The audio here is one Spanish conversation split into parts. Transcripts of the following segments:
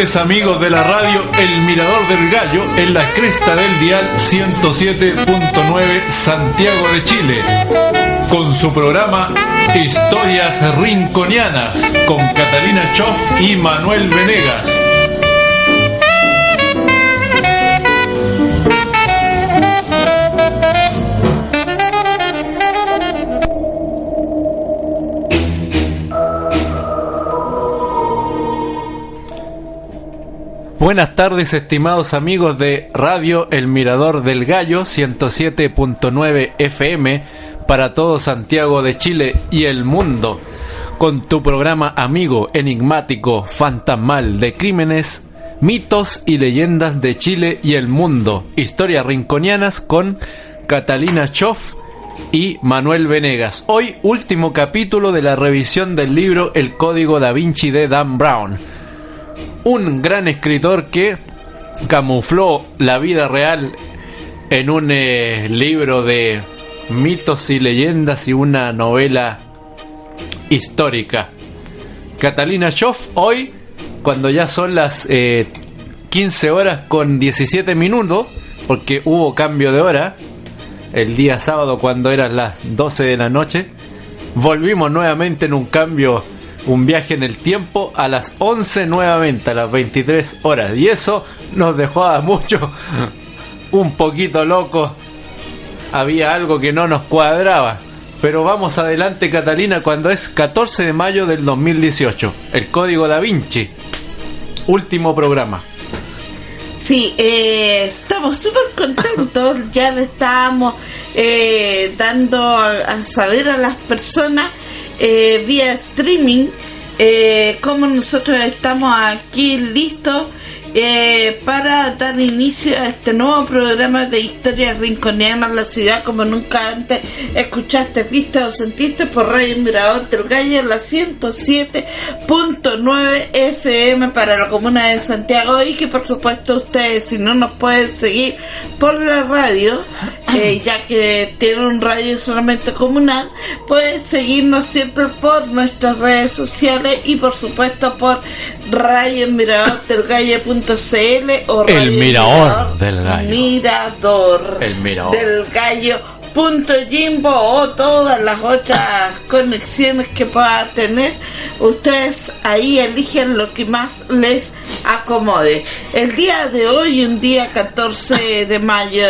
tardes, amigos de la radio El Mirador del Gallo, en la cresta del dial 107.9 Santiago de Chile, con su programa Historias Rinconianas, con Catalina Choff y Manuel Venegas. Buenas tardes, estimados amigos de Radio El Mirador del Gallo 107.9 FM para todo Santiago de Chile y el mundo, con tu programa amigo, enigmático, fantasmal de crímenes, mitos y leyendas de Chile y el mundo, historias rinconianas con Catalina Choff y Manuel Venegas. Hoy último capítulo de la revisión del libro El Código Da Vinci de Dan Brown, un gran escritor que camufló la vida real en un libro de mitos y leyendas y una novela histórica. Catalina Choff, hoy, cuando ya son las 15 horas con 17 minutos, porque hubo cambio de hora el día sábado cuando eran las 12 de la noche, volvimos nuevamente en un viaje en el tiempo a las 11 nuevamente, a las 23 horas. Y eso nos dejó a muchos un poquito locos. Había algo que no nos cuadraba. Pero vamos adelante, Catalina, cuando es 14 de mayo del 2018. El Código Da Vinci. Último programa. Sí, estamos súper contentos. Ya le estábamos dando a saber a las personas vía streaming como nosotros estamos aquí listos para dar inicio a este nuevo programa de historias rinconianas, la ciudad como nunca antes escuchaste, viste o sentiste, por Radio Mirador del Gallo, la 107.9 FM para la comuna de Santiago, y que por supuesto ustedes, si no nos pueden seguir por la radio, ya que tienen un radio solamente comunal, pueden seguirnos siempre por nuestras redes sociales y por supuesto por Radio Mirador del Gallo.cl o Radio El Mirador del Gallo. El Mirador del Gallo.jimbo o todas las otras conexiones que pueda tener. Ustedes ahí eligen lo que más les acomode. El día de hoy, un día 14 de mayo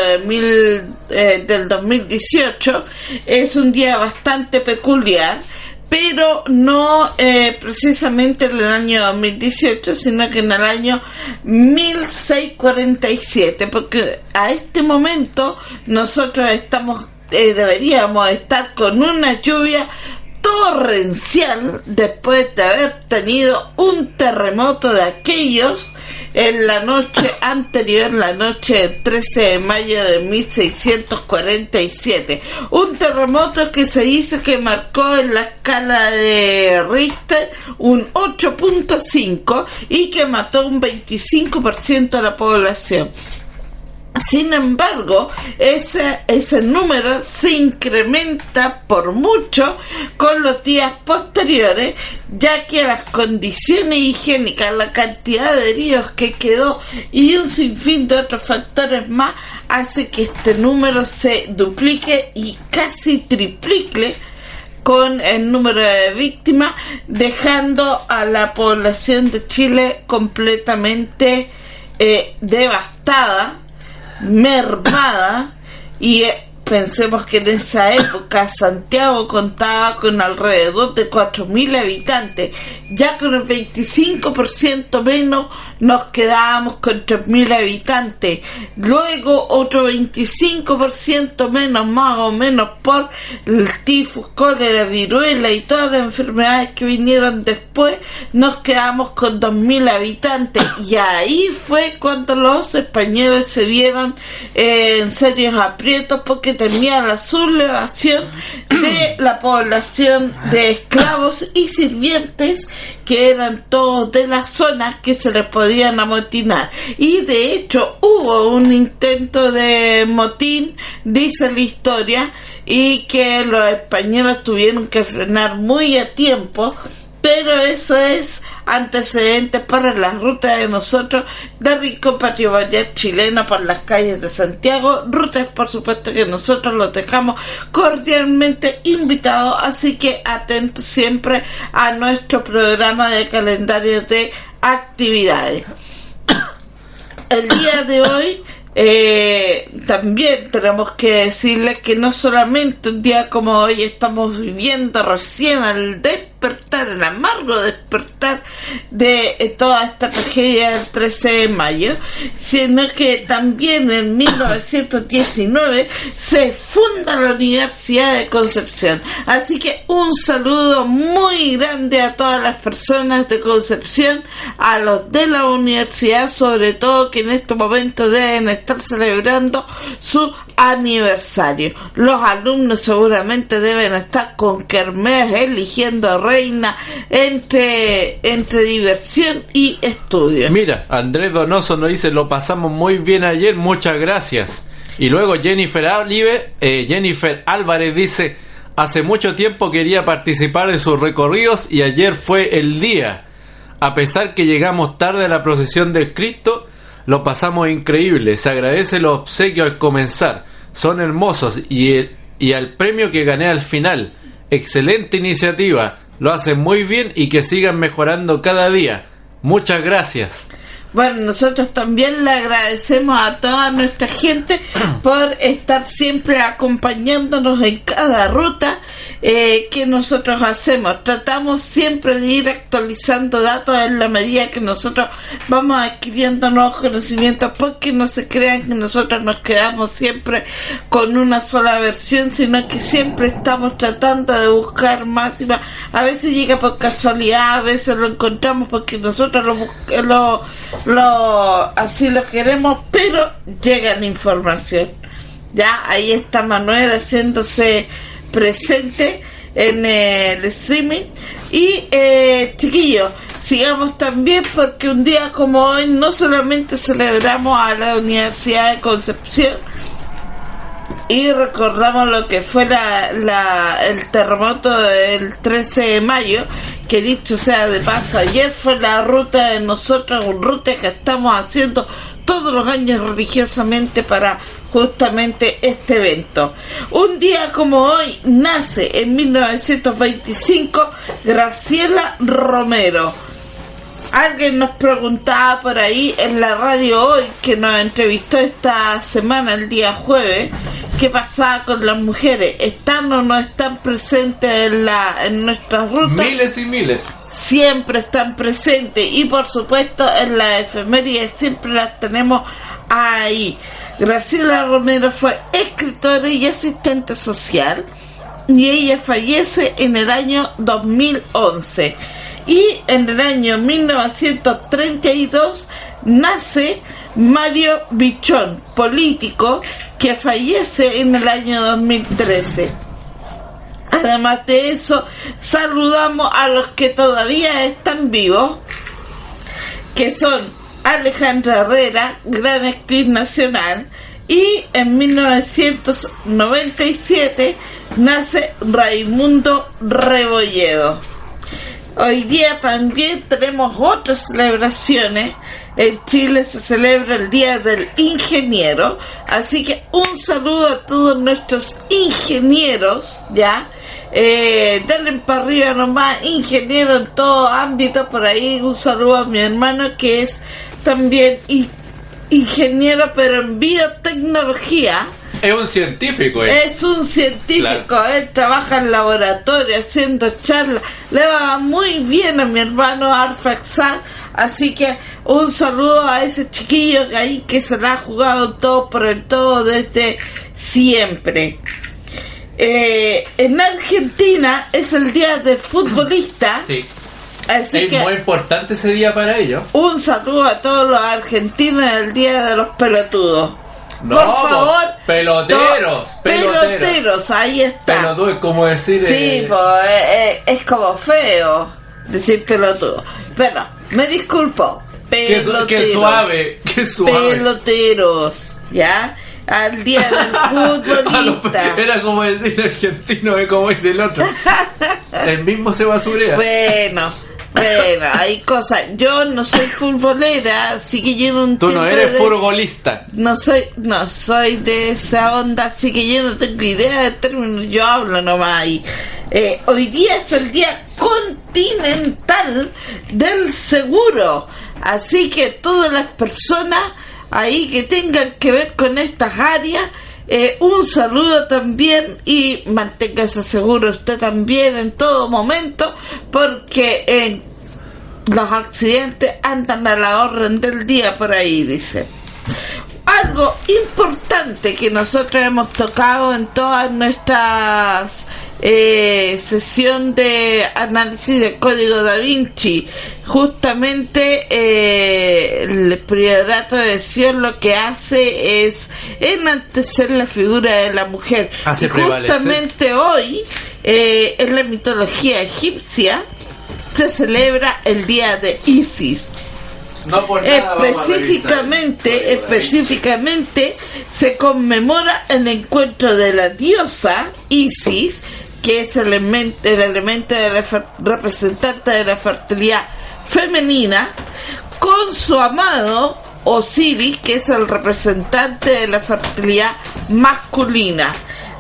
del 2018, es un día bastante peculiar, pero no precisamente en el año 2018, sino que en el año 1647, porque a este momento nosotros deberíamos estar con una lluvia torrencial después de haber tenido un terremoto de aquellos en la noche anterior, la noche del 13 de mayo de 1647. Un terremoto que se dice que marcó en la escala de Richter un 8.5 y que mató un 25% de la población. Sin embargo, ese número se incrementa por mucho con los días posteriores, ya que las condiciones higiénicas, la cantidad de heridos que quedó y un sinfín de otros factores más hace que este número se duplique y casi triplique con el número de víctimas, dejando a la población de Chile completamente devastada, mermada. Y pensemos que en esa época Santiago contaba con alrededor de 4.000 habitantes, ya con el 25% menos nos quedábamos con 3.000 habitantes, luego otro 25% menos, más o menos, por el tifus, cólera, viruela y todas las enfermedades que vinieron después, nos quedamos con 2.000 habitantes, y ahí fue cuando los españoles se vieron en serios aprietos, porque temían la sublevación de la población de esclavos y sirvientes, que eran todos de la zona, que se les podían amotinar. Y de hecho hubo un intento de motín, dice la historia, y que los españoles tuvieron que frenar muy a tiempo, pero eso es antecedentes para la ruta de nosotros de Rincón Patrimonial Chileno por las calles de Santiago, rutas por supuesto que nosotros los dejamos cordialmente invitados, así que atentos siempre a nuestro programa de calendario de actividades. El día de hoy también tenemos que decirles que no solamente un día como hoy estamos viviendo recién al despertar, el amargo despertar de toda esta tragedia del 13 de mayo, sino que también en 1919 se funda la Universidad de Concepción. Así que un saludo muy grande a todas las personas de Concepción, a los de la universidad, sobre todo que en este momento deben estar celebrando su aniversario. Los alumnos seguramente deben estar con kermés, eligiendo reina entre diversión y estudio. Mira, Andrés Donoso nos dice: lo pasamos muy bien ayer, muchas gracias. Y luego Jennifer Álvarez dice: hace mucho tiempo quería participar en sus recorridos y ayer fue el día. A pesar que llegamos tarde a la procesión del Cristo, lo pasamos increíble. Se agradece los obsequios al comenzar, son hermosos, y al premio que gané al final. Excelente iniciativa, lo hacen muy bien y que sigan mejorando cada día. Muchas gracias. Bueno, nosotros también le agradecemos a toda nuestra gente por estar siempre acompañándonos en cada ruta que nosotros hacemos. Tratamos siempre de ir actualizando datos en la medida que nosotros vamos adquiriendo nuevos conocimientos, porque no se crean que nosotros nos quedamos siempre con una sola versión, sino que siempre estamos tratando de buscar más y más. A veces llega por casualidad, a veces lo encontramos porque nosotros así lo queremos, pero llega la información. Ya, ahí está Manuel haciéndose presente en el streaming. Y chiquillos, sigamos también, porque un día como hoy no solamente celebramos a la Universidad de Concepción y recordamos lo que fue el terremoto del 13 de mayo, que dicho sea de paso, ayer fue la ruta de nosotros, una ruta que estamos haciendo todos los años religiosamente para justamente este evento. Un día como hoy nace en 1925 Graciela Romero. Alguien nos preguntaba por ahí en la radio hoy, que nos entrevistó esta semana, el día jueves, qué pasaba con las mujeres. ¿Están o no están presentes en nuestras rutas? Miles y miles. Siempre están presentes, y por supuesto en la efemérides siempre las tenemos ahí. Graciela Romero fue escritora y asistente social, y ella fallece en el año 2011. Y en el año 1932 nace Mario Bichón, político, que fallece en el año 2013. Además de eso, saludamos a los que todavía están vivos, que son Alejandra Herrera, gran actriz nacional, y en 1997 nace Raimundo Rebolledo. Hoy día también tenemos otras celebraciones. En Chile se celebra el Día del Ingeniero, así que un saludo a todos nuestros ingenieros, ¿ya? Denle para arriba nomás, ingeniero en todo ámbito. Por ahí un saludo a mi hermano, que es también ingeniero, pero en biotecnología. Es un científico, Es un científico, claro. Él trabaja en laboratorio haciendo charlas. Le va muy bien a mi hermano Arfaxán. Así que un saludo a ese chiquillo que se la ha jugado todo por el todo desde siempre. En Argentina es el día del futbolista. Sí. Así es que muy importante ese día para ellos. Un saludo a todos los argentinos en el día de los pelotudos. No, por favor, peloteros, ahí está. Pelotudo es como decir. Sí, es como feo decir pelotudo. Pero, me disculpo. Peloteros. Qué suave. Peloteros, ¿ya? Al día del futbolista. Era como decir argentino, es como dice el otro. El mismo se basurea. Bueno, hay cosas. Yo no soy futbolera, así que yo no entiendo. Tú no eres furgolista. No soy de esa onda, así que yo no tengo idea de términos. Yo hablo nomás ahí. Hoy día es el día continental del seguro, así que todas las personas ahí que tengan que ver con estas áreas, un saludo también, y manténgase seguro usted también en todo momento, porque los accidentes andan a la orden del día por ahí, dice. Algo importante que nosotros hemos tocado en todas nuestras sesión de análisis del Código Da Vinci, justamente el Priorato de Sion lo que hace es enaltecer la figura de la mujer. Y justamente hoy en la mitología egipcia se celebra el día de Isis. No por nada específicamente se conmemora el encuentro de la diosa Isis, que es el elemento de la representante de la fertilidad femenina, con su amado Osiris, que es el representante de la fertilidad masculina.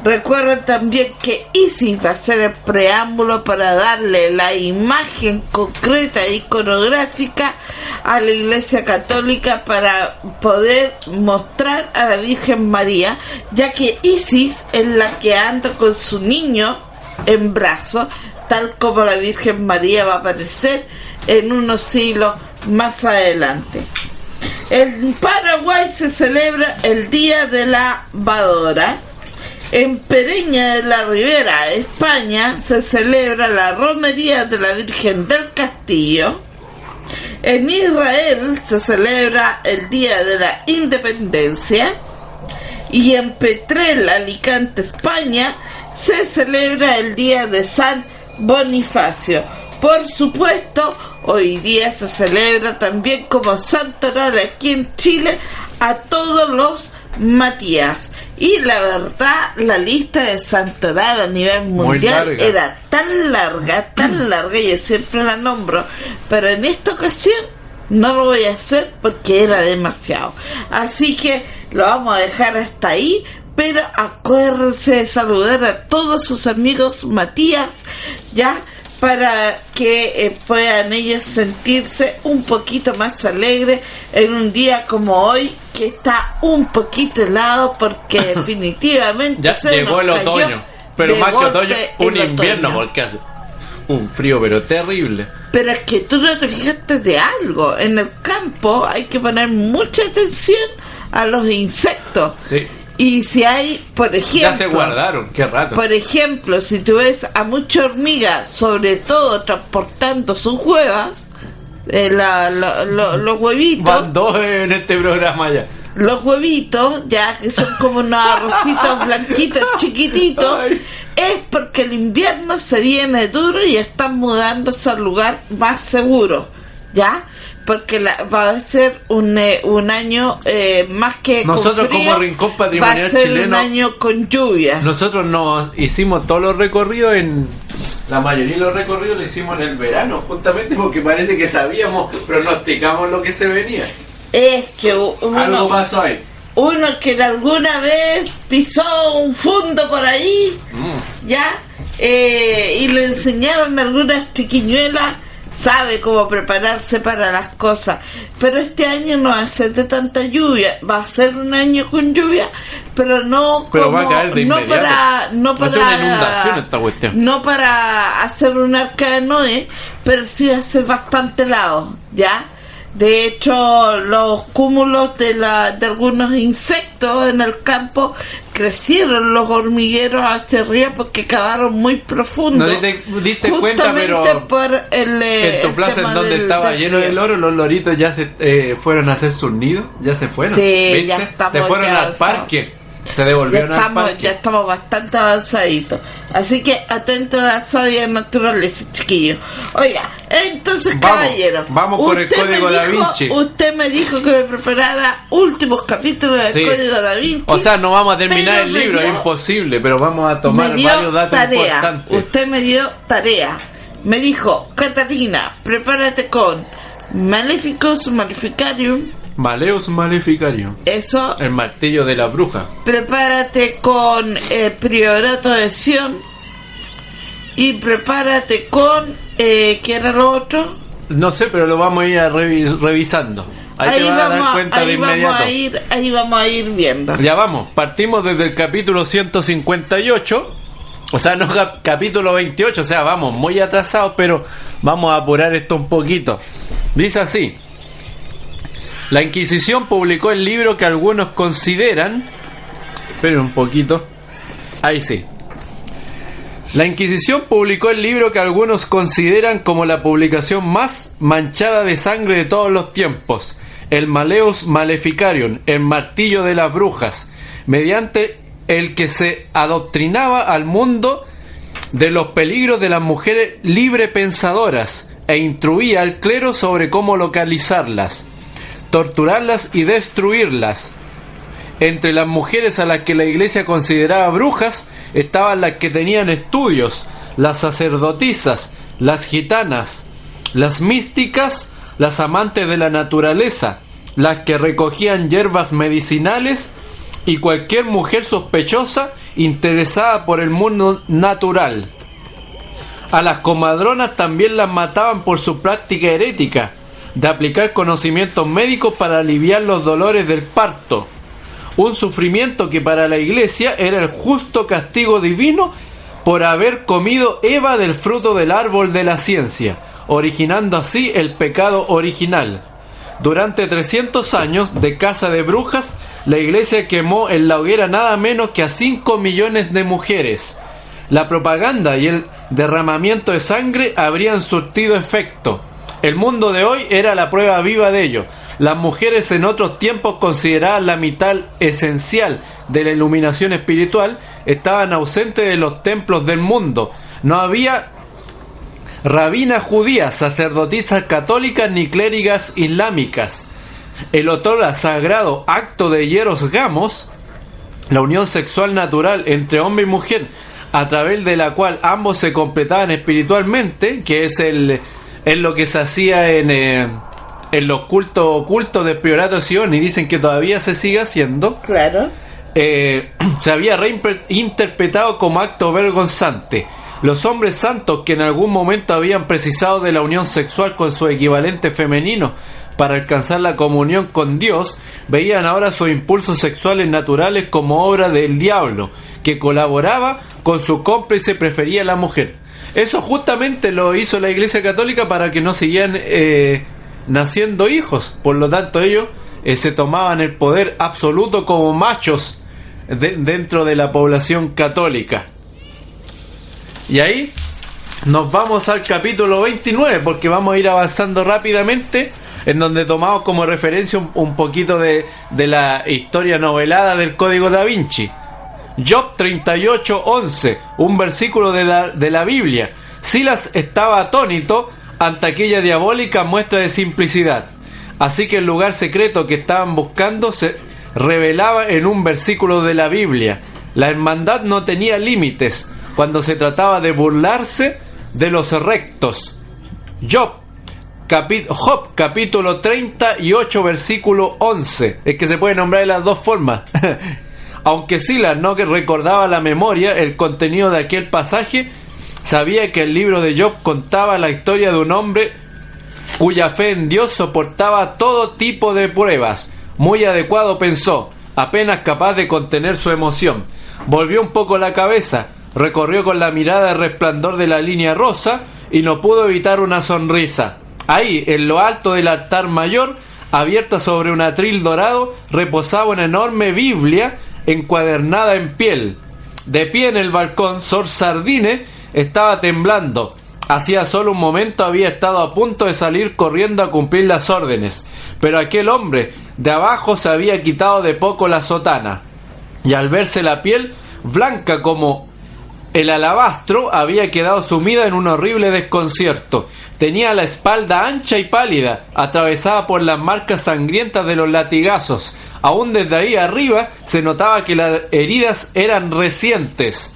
Recuerden también que Isis va a ser el preámbulo para darle la imagen concreta e iconográfica a la Iglesia Católica para poder mostrar a la Virgen María, ya que Isis es la que anda con su niño en brazos, tal como la Virgen María va a aparecer en unos siglos más adelante. En Paraguay se celebra el Día de la Badora. En Pereña de la Ribera, España, se celebra la Romería de la Virgen del Castillo. En Israel se celebra el Día de la Independencia. Y en Petrel, Alicante, España, se celebra el Día de San Bonifacio. Por supuesto, hoy día se celebra también como santoral aquí en Chile a todos los Matías. Y la verdad, la lista de santoral a nivel mundial era tan larga, yo siempre la nombro, pero en esta ocasión no lo voy a hacer porque era demasiado. Así que lo vamos a dejar hasta ahí, pero acuérdense de saludar a todos sus amigos Matías, ya, para que puedan ellos sentirse un poquito más alegres en un día como hoy, que está un poquito helado, porque definitivamente ya se llegó el otoño, pero más que otoño, un invierno, porque hace un frío pero terrible. Pero es que tú no te fijaste de algo. En el campo hay que poner mucha atención a los insectos. Sí. Y si hay, por ejemplo... Ya se guardaron, qué rato. Por ejemplo, si tú ves a mucha hormiga, sobre todo transportando sus huevas, los huevitos... Van dos en este programa ya. Los huevitos, ya que son como unos arrocitos blanquitos, chiquititos, ay, es porque el invierno se viene duro y están mudándose al lugar más seguro, ¿ya? Porque va a ser un año más que nosotros con frío, como Rincón Patrimonial va a ser Chileno, un año con lluvia. Nosotros nos hicimos todos los recorridos la mayoría de los recorridos lo hicimos en el verano, justamente porque parece que pronosticamos lo que se venía. Es que algo pasó ahí. Uno que alguna vez pisó un fundo por ahí, ya, y le enseñaron algunas chiquiñuelas, sabe cómo prepararse para las cosas. Pero este año no va a ser de tanta lluvia, va a ser un año con lluvia, pero no como, va a caer de inmediato. no para una inundación esta cuestión. No para hacer un arca de Noé, pero sí va a ser bastante helado, ¿ya? De hecho, los cúmulos de algunos insectos en el campo crecieron, los hormigueros hacia arriba porque cavaron muy profundo. No diste cuenta, pero por en tu plaza en donde estaba lleno de loros, los loritos ya se fueron a hacer sus nidos, ya se fueron. Sí, ¿viste? ya estamos. Se fueron al parque. Se devolvieron al parque. Ya estamos bastante avanzaditos. Así que atento a la sabia naturaleza, chiquillos. Oiga, entonces, caballero, vamos con el Código Da Vinci. Usted me dijo que me preparara últimos capítulos del Código Da Vinci. O sea, no vamos a terminar el libro, es imposible, pero vamos a tomar varios datos importantes. Usted me dio tarea. Me dijo, Catalina, prepárate con Maleficus Maleficarium. Maleus Maleficarium. Eso. El martillo de la bruja. Prepárate con Priorato de Sion. Y prepárate con ¿qué era lo otro? No sé, pero lo vamos a ir revisando. Ahí te vas a dar cuenta de inmediato. Ahí vamos a ir viendo. Ya vamos, partimos desde el capítulo 158. O sea, no capítulo 28, o sea, vamos muy atrasados, pero vamos a apurar esto un poquito. Dice así: la Inquisición publicó el libro que algunos consideran... Esperen un poquito. Ahí sí. La Inquisición publicó el libro que algunos consideran como la publicación más manchada de sangre de todos los tiempos, el Maleus Maleficarium, el martillo de las brujas, mediante el que se adoctrinaba al mundo de los peligros de las mujeres librepensadoras e instruía al clero sobre cómo localizarlas, torturarlas y destruirlas. Entre las mujeres a las que la Iglesia consideraba brujas estaban las que tenían estudios, las sacerdotisas, las gitanas, las místicas, las amantes de la naturaleza, las que recogían hierbas medicinales y cualquier mujer sospechosa interesada por el mundo natural. A las comadronas también las mataban por su práctica herética de aplicar conocimientos médicos para aliviar los dolores del parto, un sufrimiento que para la Iglesia era el justo castigo divino por haber comido Eva del fruto del árbol de la ciencia, originando así el pecado original. Durante 300 años de caza de brujas, la Iglesia quemó en la hoguera nada menos que a 5 millones de mujeres. La propaganda y el derramamiento de sangre habrían surtido efecto. El mundo de hoy era la prueba viva de ello. Las mujeres en otros tiempos, consideradas la mitad esencial de la iluminación espiritual, estaban ausentes de los templos del mundo. No había rabinas judías, sacerdotisas católicas ni clérigas islámicas. El otrora sagrado acto de hieros gamos, la unión sexual natural entre hombre y mujer, a través de la cual ambos se completaban espiritualmente, que es lo que se hacía en los cultos ocultos del Priorato de Sion, y dicen que todavía se sigue haciendo. Claro. Se había reinterpretado como acto vergonzante. Los hombres santos que en algún momento habían precisado de la unión sexual con su equivalente femenino para alcanzar la comunión con Dios, veían ahora sus impulsos sexuales naturales como obra del diablo, que colaboraba con su cómplice, prefería a la mujer. Eso justamente lo hizo la Iglesia Católica para que no siguieran naciendo hijos. Por lo tanto, ellos se tomaban el poder absoluto como machos dentro de la población católica. Y ahí nos vamos al capítulo 29, porque vamos a ir avanzando rápidamente, en donde tomamos como referencia un poquito de la historia novelada del Código Da Vinci. Job 38:11, un versículo de la Biblia. Silas estaba atónito ante aquella diabólica muestra de simplicidad. Así que el lugar secreto que estaban buscando se revelaba en un versículo de la Biblia. La hermandad no tenía límites cuando se trataba de burlarse de los rectos. Job capítulo 38 versículo 11. Es que se puede nombrar de las dos formas. Aunque Silas no recordaba la memoria el contenido de aquel pasaje, sabía que el libro de Job contaba la historia de un hombre cuya fe en Dios soportaba todo tipo de pruebas. Muy adecuado, pensó, apenas capaz de contener su emoción. Volvió un poco la cabeza, recorrió con la mirada el resplandor de la línea rosa y no pudo evitar una sonrisa. Ahí, en lo alto del altar mayor, abierta sobre un atril dorado, reposaba una enorme Biblia encuadernada en piel. De pie en el balcón, Sor Sardine estaba temblando. Hacía solo un momento había estado a punto de salir corriendo a cumplir las órdenes, pero aquel hombre de abajo se había quitado de poco la sotana. y al verse la piel blanca como el alabastro, había quedado sumida en un horrible desconcierto. Tenía la espalda ancha y pálida, atravesada por las marcas sangrientas de los latigazos. Aún desde ahí arriba se notaba que las heridas eran recientes.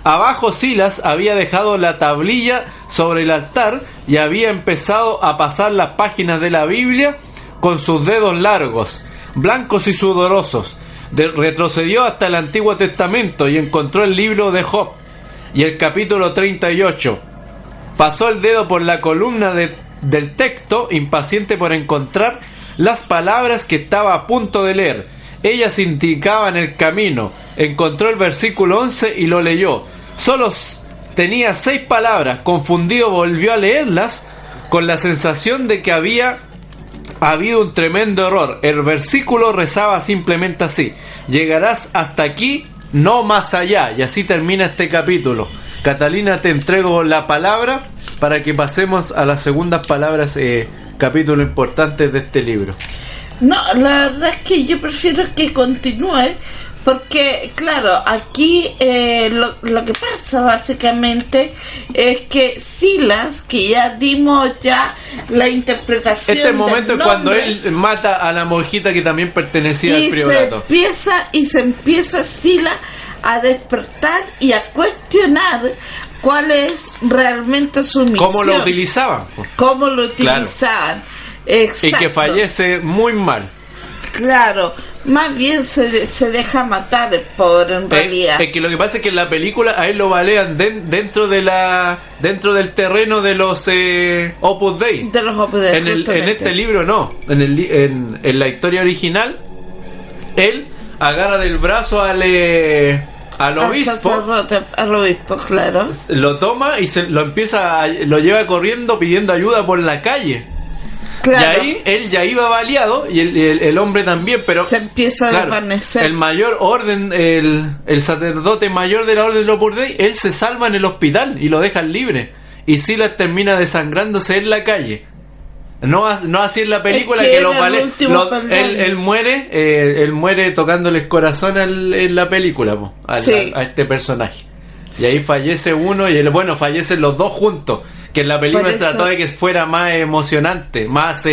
Abajo Silas había dejado la tablilla sobre el altar y había empezado a pasar las páginas de la Biblia con sus dedos largos, blancos y sudorosos. Retrocedió hasta el Antiguo Testamento y encontró el libro de Job y el capítulo 38. Pasó el dedo por la columna del texto, impaciente por encontrar las palabras que estaba a punto de leer. Ellas indicaban el camino. Encontró el versículo 11 y lo leyó. Solo tenía 6 palabras. Confundido volvió a leerlas con la sensación de que había habido un tremendo error. El versículo rezaba simplemente así: llegarás hasta aquí, no más allá. Y así termina este capítulo. Catalina, te entrego la palabra para que pasemos a las segundas palabras, capítulo importante de este libro. No, la verdad es que yo prefiero que continúe, porque claro, aquí lo que pasa básicamente es que Silas, que ya dimos ya la interpretación, este momento es cuando él mata a la monjita que también pertenecía al priorato, y se empieza Silas a despertar y a cuestionar cuál es realmente su misión. ¿Cómo lo utilizaban? Claro. Exacto. Y que fallece muy mal. Claro, más bien se deja matar el pobre en realidad. Es que lo que pasa es que en la película a él lo balean dentro del terreno de los Opus Dei. De los Opus Dei. En este libro no. En la historia original, él agarra del brazo al obispo, al obispo, claro. Lo toma y lo lleva corriendo pidiendo ayuda por la calle. Claro. Y ahí él ya iba baleado y el hombre también, pero se empieza a desvanecer. El mayor orden, el sacerdote mayor de la orden de los Opus Dei, él se salva en el hospital y lo dejan libre. Y Silas termina desangrándose en la calle. No así en la película, que lo vale. Él muere tocándole el corazón en la película, a este personaje. Y ahí fallece uno y fallecen los dos juntos. Que en la película trató de que fuera más emocionante, más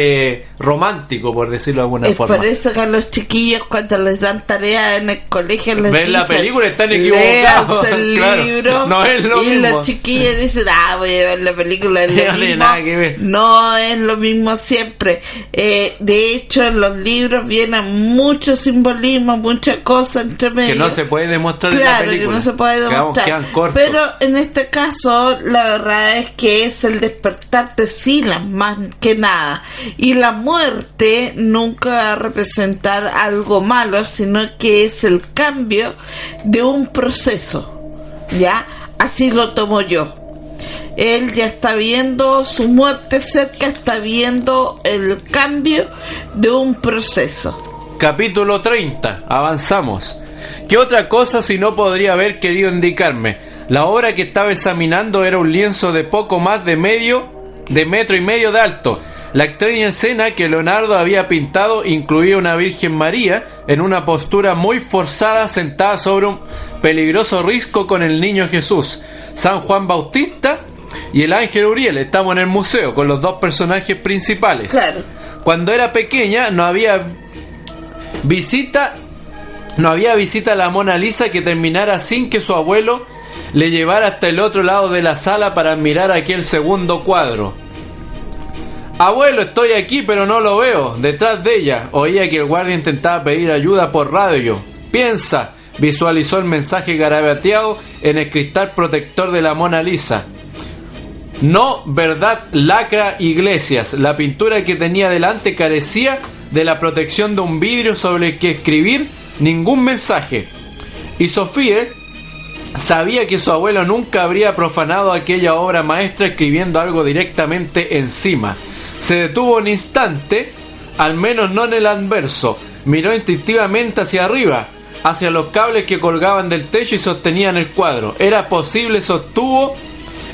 romántico, por decirlo de alguna forma. Por eso que a los chiquillos, cuando les dan tarea en el colegio, les ven dicen, la película, están equivocados. El libro, no es lo mismo. Y los chiquillos dicen, voy a ver la película, es lo mismo. Tiene nada que ver. No es lo mismo siempre. De hecho, en los libros vienen mucho simbolismo, muchas cosas entre medio. Que no se puede demostrar en la película. Que no se puede demostrar. Quedan cortos. Pero en este caso, la verdad es que es el despertar de Silas más que nada, y la muerte nunca va a representar algo malo, sino que es el cambio de un proceso, ¿ya? Así lo tomo yo. Él ya está viendo su muerte cerca, está viendo el cambio de un proceso. Capítulo 30, avanzamos. ¿Qué otra cosa si no podría haber querido indicarme? La obra que estaba examinando era un lienzo de poco más de metro y medio de alto. La extraña escena que Leonardo había pintado incluía una Virgen María en una postura muy forzada, sentada sobre un peligroso risco con el niño Jesús, San Juan Bautista y el ángel Uriel. Estamos en el museo con los dos personajes principales. Claro. Cuando era pequeña no había visita a la Mona Lisa que terminara sin que su abuelo le llevara hasta el otro lado de la sala para admirar aquel segundo cuadro. Abuelo, estoy aquí pero no lo veo. Detrás de ella oía que el guardia intentaba pedir ayuda por radio. Piensa, visualizó el mensaje garabateado en el cristal protector de la Mona Lisa. No, verdad, lacra Iglesias. La pintura que tenía delante carecía de la protección de un vidrio sobre el que escribir ningún mensaje. Y Sofía sabía que su abuelo nunca habría profanado aquella obra maestra escribiendo algo directamente encima. Se detuvo un instante, al menos no en el anverso. Miró instintivamente hacia arriba, hacia los cables que colgaban del techo y sostenían el cuadro. Era posible, sostuvo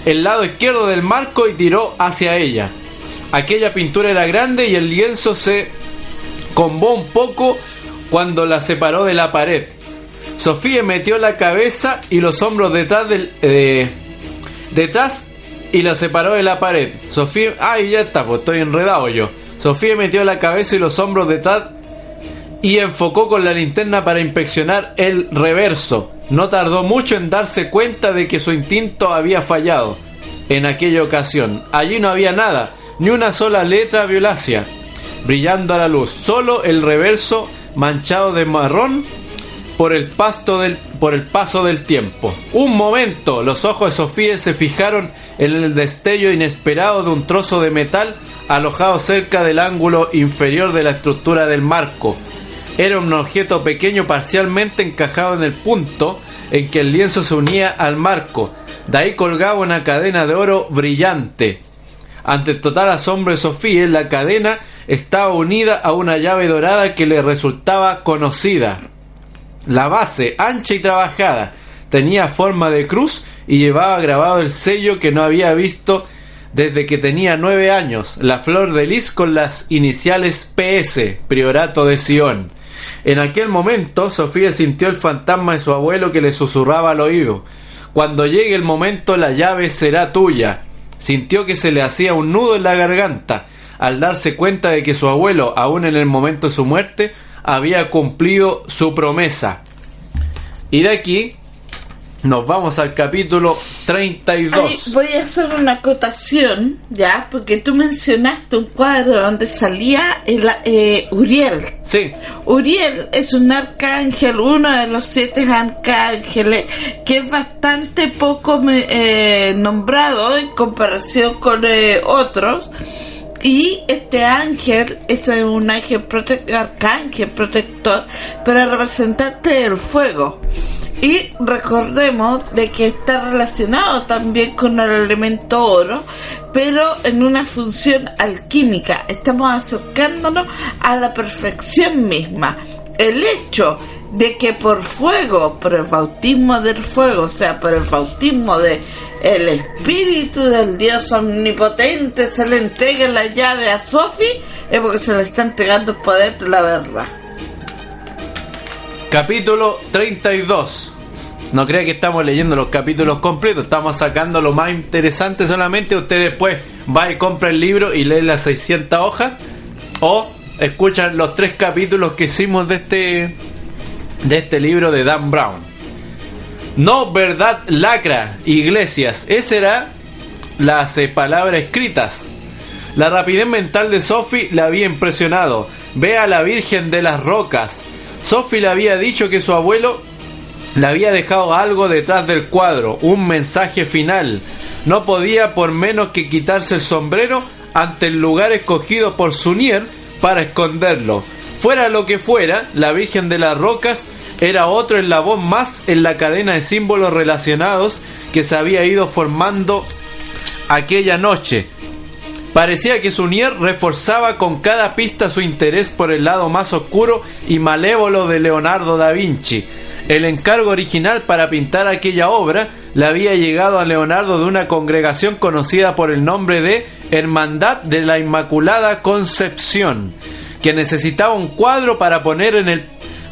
el lado izquierdo del marco y tiró hacia ella. Aquella pintura era grande y el lienzo se combó un poco cuando la separó de la pared. Sofía metió la cabeza y los hombros detrás y la separó de la pared. Sofía... ¡Ay, ya está! Pues estoy enredado yo. Sofía metió la cabeza y los hombros detrás y enfocó con la linterna para inspeccionar el reverso. No tardó mucho en darse cuenta de que su instinto había fallado. En aquella ocasión, allí no había nada, ni una sola letra violácea brillando a la luz, solo el reverso manchado de marrón por el paso del tiempo. Un momento, los ojos de Sofía se fijaron en el destello inesperado de un trozo de metal alojado cerca del ángulo inferior de la estructura del marco. Era un objeto pequeño parcialmente encajado en el punto en que el lienzo se unía al marco. De ahí colgaba una cadena de oro brillante. Ante el total asombro de Sofía, la cadena estaba unida a una llave dorada que le resultaba conocida. La base, ancha y trabajada, tenía forma de cruz y llevaba grabado el sello que no había visto desde que tenía 9 años, la flor de lis con las iniciales PS, Priorato de Sion. En aquel momento, Sofía sintió el fantasma de su abuelo que le susurraba al oído: cuando llegue el momento, la llave será tuya. Sintió que se le hacía un nudo en la garganta al darse cuenta de que su abuelo, aún en el momento de su muerte, había cumplido su promesa. Y de aquí nos vamos al capítulo 32. Ay, voy a hacer una acotación, ya, porque tú mencionaste un cuadro donde salía Uriel. Sí. Uriel es un arcángel, uno de los 7 arcángeles, que es bastante poco nombrado en comparación con otros. Y este ángel es un ángel arcángel protector, pero representante del fuego. Y recordemos de que está relacionado también con el elemento oro, pero en una función alquímica. Estamos acercándonos a la perfección misma. El hecho de que por fuego, por el bautismo del fuego, o sea, por el bautismo de el espíritu del Dios omnipotente, se le entregue la llave a Sophie, es porque se le está entregando el poder de la verdad. Capítulo 32. No crea que estamos leyendo los capítulos completos, estamos sacando lo más interesante solamente. Usted después va y compra el libro y lee las 600 hojas, o escuchan los 3 capítulos que hicimos de este libro de Dan Brown. No, verdad, lacra, Iglesias. Esa era las palabras escritas. La rapidez mental de Sophie la había impresionado. Ve a la Virgen de las Rocas. Sophie le había dicho que su abuelo le había dejado algo detrás del cuadro, un mensaje final. No podía por menos que quitarse el sombrero ante el lugar escogido por Sunier para esconderlo. Fuera lo que fuera, la Virgen de las Rocas era otro eslabón más en la cadena de símbolos relacionados que se había ido formando aquella noche. Parecía que Sunier reforzaba con cada pista su interés por el lado más oscuro y malévolo de Leonardo da Vinci. El encargo original para pintar aquella obra le había llegado a Leonardo de una congregación conocida por el nombre de Hermandad de la Inmaculada Concepción, que necesitaba un cuadro para poner en el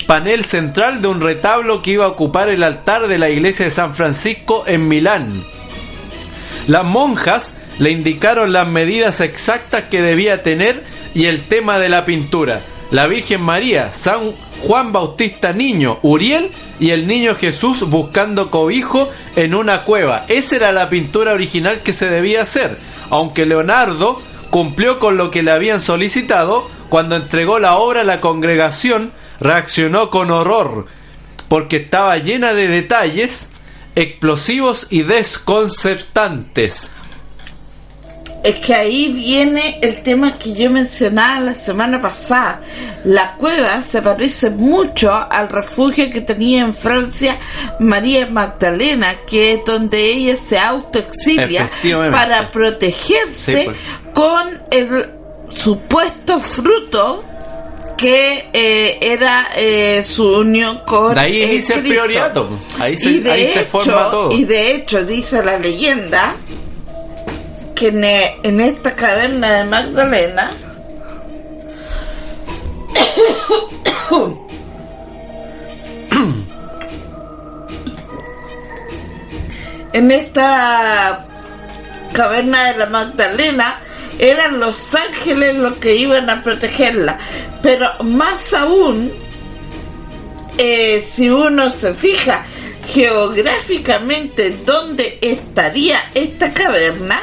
panel central de un retablo que iba a ocupar el altar de la iglesia de San Francisco en Milán. Las monjas le indicaron las medidas exactas que debía tener y el tema de la pintura: la Virgen María, San Juan Bautista niño, Uriel y el niño Jesús buscando cobijo en una cueva. Esa era la pintura original que se debía hacer, aunque Leonardo cumplió con lo que le habían solicitado. Cuando entregó la obra a la congregación, reaccionó con horror, porque estaba llena de detalles explosivos y desconcertantes. Es que ahí viene el tema que yo mencionaba la semana pasada. La cueva se parece mucho al refugio que tenía en Francia María Magdalena, que es donde ella se autoexilia para protegerse, sí, pues, con el supuesto fruto que era su unión con de ahí dice el prioriato, ahí se forma todo. Y de hecho dice la leyenda que en esta caverna de Magdalena en esta caverna de la Magdalena, eran los ángeles los que iban a protegerla. Pero más aún, si uno se fija geográficamente dónde estaría esta caverna,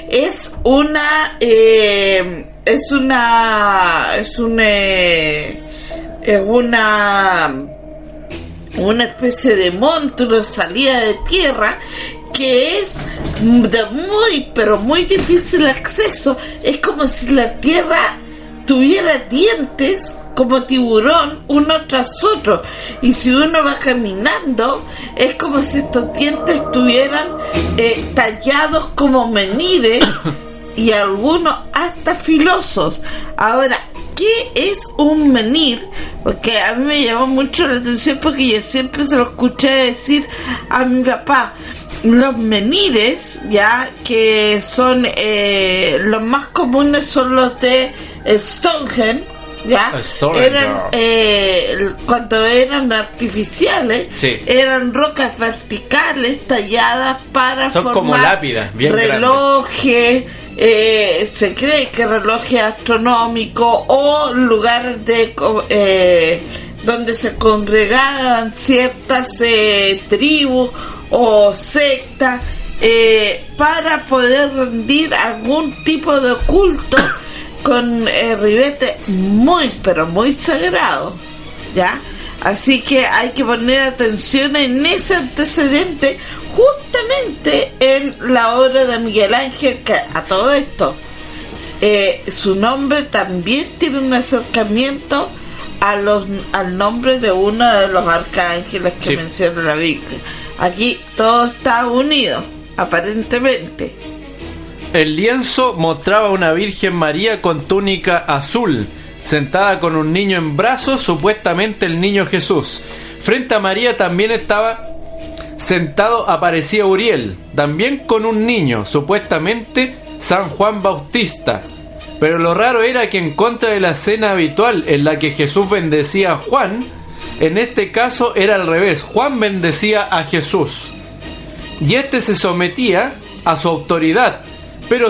es una especie de monstruo salida de tierra que es de muy, pero muy difícil acceso. Es como si la tierra tuviera dientes como tiburón uno tras otro, y si uno va caminando es como si estos dientes estuvieran tallados como menires y algunos hasta filosos. Ahora, ¿qué es un menhir? Porque a mí me llamó mucho la atención, porque yo siempre se lo escuché decir a mi papá. Los menhires, ya que son los más comunes, son los de Stonehenge, ya eran cuando eran artificiales, sí, eran rocas verticales talladas para son formar como lápidas, bien relojes. Se cree que relojes astronómicos o lugares de donde se congregaban ciertas tribus o sectas para poder rendir algún tipo de culto con ribete muy, pero muy sagrado, ¿ya? Así que hay que poner atención en ese antecedente, justamente en la obra de Miguel Ángel, que a todo esto su nombre también tiene un acercamiento al nombre de uno de los arcángeles que sí menciona la Biblia. Aquí todo está unido, aparentemente. El lienzo mostraba a una Virgen María con túnica azul, sentada con un niño en brazos, supuestamente el niño Jesús. Frente a María también estaba sentado, aparecía Uriel, también con un niño, supuestamente San Juan Bautista. Pero lo raro era que, en contra de la escena habitual en la que Jesús bendecía a Juan, en este caso era al revés. Juan bendecía a Jesús y este se sometía a su autoridad. Pero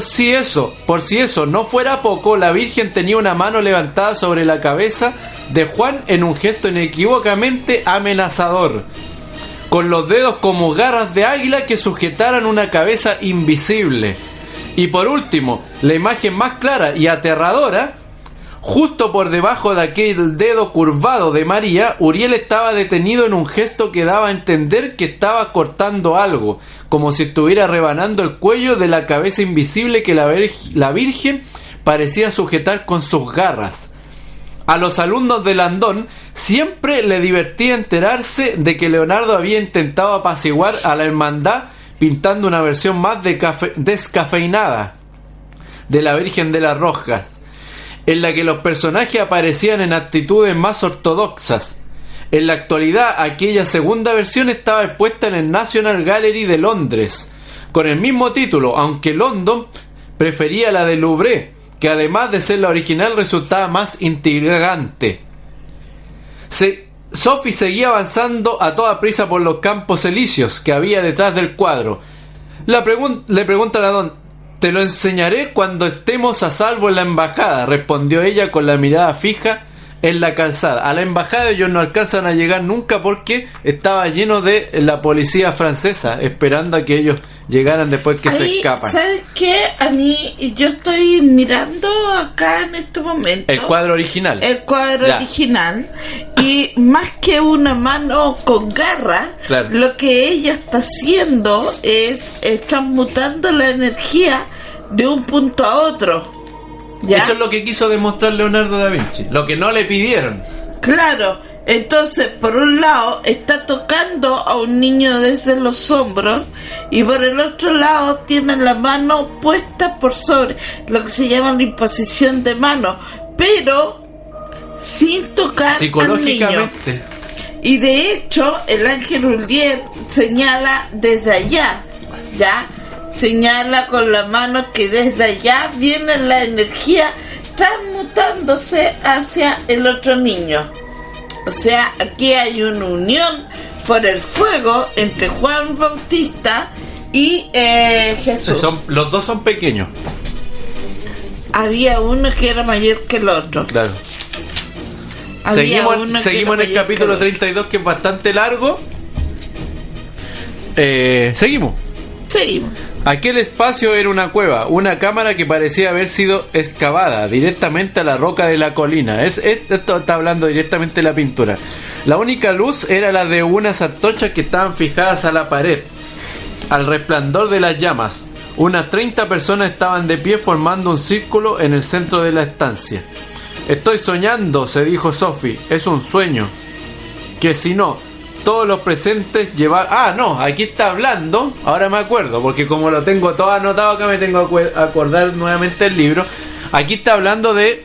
por si eso no fuera poco, la Virgen tenía una mano levantada sobre la cabeza de Juan en un gesto inequívocamente amenazador, con los dedos como garras de águila que sujetaran una cabeza invisible. Y por último, la imagen más clara y aterradora: justo por debajo de aquel dedo curvado de María, Uriel estaba detenido en un gesto que daba a entender que estaba cortando algo, como si estuviera rebanando el cuello de la cabeza invisible que la Virgen parecía sujetar con sus garras. A los alumnos de Landón siempre le divertía enterarse de que Leonardo había intentado apaciguar a la hermandad pintando una versión más descafeinada de la Virgen de las Rosas, en la que los personajes aparecían en actitudes más ortodoxas. En la actualidad, aquella segunda versión estaba expuesta en el National Gallery de Londres, con el mismo título, aunque London prefería la de Louvre, que además de ser la original resultaba más intrigante. Sophie seguía avanzando a toda prisa por los campos elíseos que había detrás del cuadro. Le pregunta a Landón: «Te lo enseñaré cuando estemos a salvo en la embajada», respondió ella con la mirada fija en la calzada. A la embajada ellos no alcanzan a llegar nunca porque estaba lleno de la policía francesa esperando a que ellos llegaran después que se escapan. ¿Sabes qué? A mí, yo estoy mirando acá en este momento el cuadro original. Original, y más que una mano con garra, claro, lo que ella está haciendo es transmutando la energía de un punto a otro. ¿Ya? Eso es lo que quiso demostrar Leonardo da Vinci, lo que no le pidieron. Claro, entonces por un lado está tocando a un niño desde los hombros y por el otro lado tiene la mano puesta por sobre, lo que se llama la imposición de mano, pero sin tocar al niño. Y de hecho el ángel Uriel señala desde allá, ¿ya? Señala con la mano que desde allá viene la energía transmutándose hacia el otro niño. O sea, aquí hay una unión por el fuego entre Juan Bautista y Jesús. Los dos son pequeños. Había uno que era mayor que el otro. Claro. Seguimos en el capítulo 32, que es bastante largo. Seguimos. Aquel espacio era una cueva, una cámara que parecía haber sido excavada directamente a la roca de la colina. Esto está hablando directamente de la pintura. La única luz era la de unas antorchas que estaban fijadas a la pared, al resplandor de las llamas. Unas 30 personas estaban de pie formando un círculo en el centro de la estancia. Estoy soñando, se dijo Sophie. Es un sueño. Que si no, todos los presentes llevaban... Ah, no, aquí está hablando. Ahora me acuerdo, porque como lo tengo todo anotado acá, me tengo que acordar nuevamente el libro. Aquí está hablando de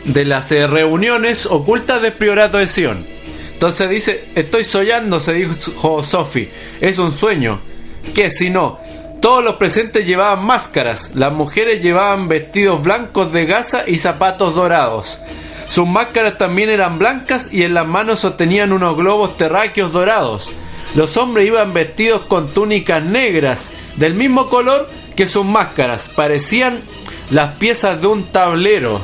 las reuniones ocultas del Priorato de Sion. Entonces dice, estoy soñando, se dijo Sophie. Es un sueño. Que si no, todos los presentes llevaban máscaras. Las mujeres llevaban vestidos blancos de gasa y zapatos dorados. Sus máscaras también eran blancas y en las manos sostenían unos globos terráqueos dorados. Los hombres iban vestidos con túnicas negras, del mismo color que sus máscaras. Parecían las piezas de un tablero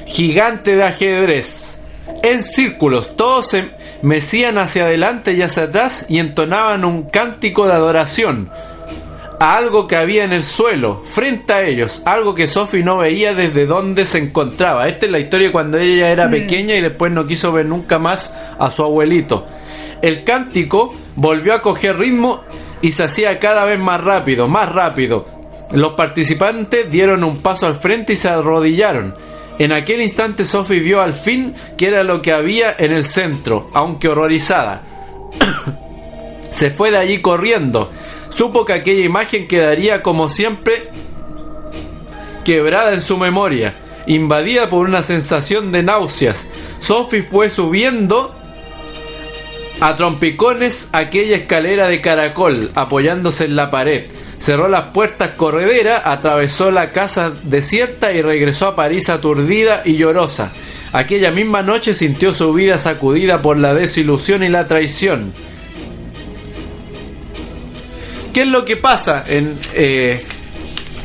gigante de ajedrez. En círculos, todos se mecían hacia adelante y hacia atrás y entonaban un cántico de adoración a algo que había en el suelo, frente a ellos, algo que Sophie no veía desde donde se encontraba. Esta es la historia cuando ella era pequeña y después no quiso ver nunca más a su abuelito. El cántico volvió a coger ritmo y se hacía cada vez más rápido, más rápido. Los participantes dieron un paso al frente y se arrodillaron. En aquel instante Sophie vio al fin que era lo que había en el centro, aunque horrorizada. Se fue de allí corriendo. Supo que aquella imagen quedaría como siempre quebrada en su memoria, invadida por una sensación de náuseas. Sophie fue subiendo a trompicones aquella escalera de caracol, apoyándose en la pared. Cerró las puertas correderas, atravesó la casa desierta y regresó a París aturdida y llorosa. Aquella misma noche sintió su vida sacudida por la desilusión y la traición. ¿Qué es lo que pasa?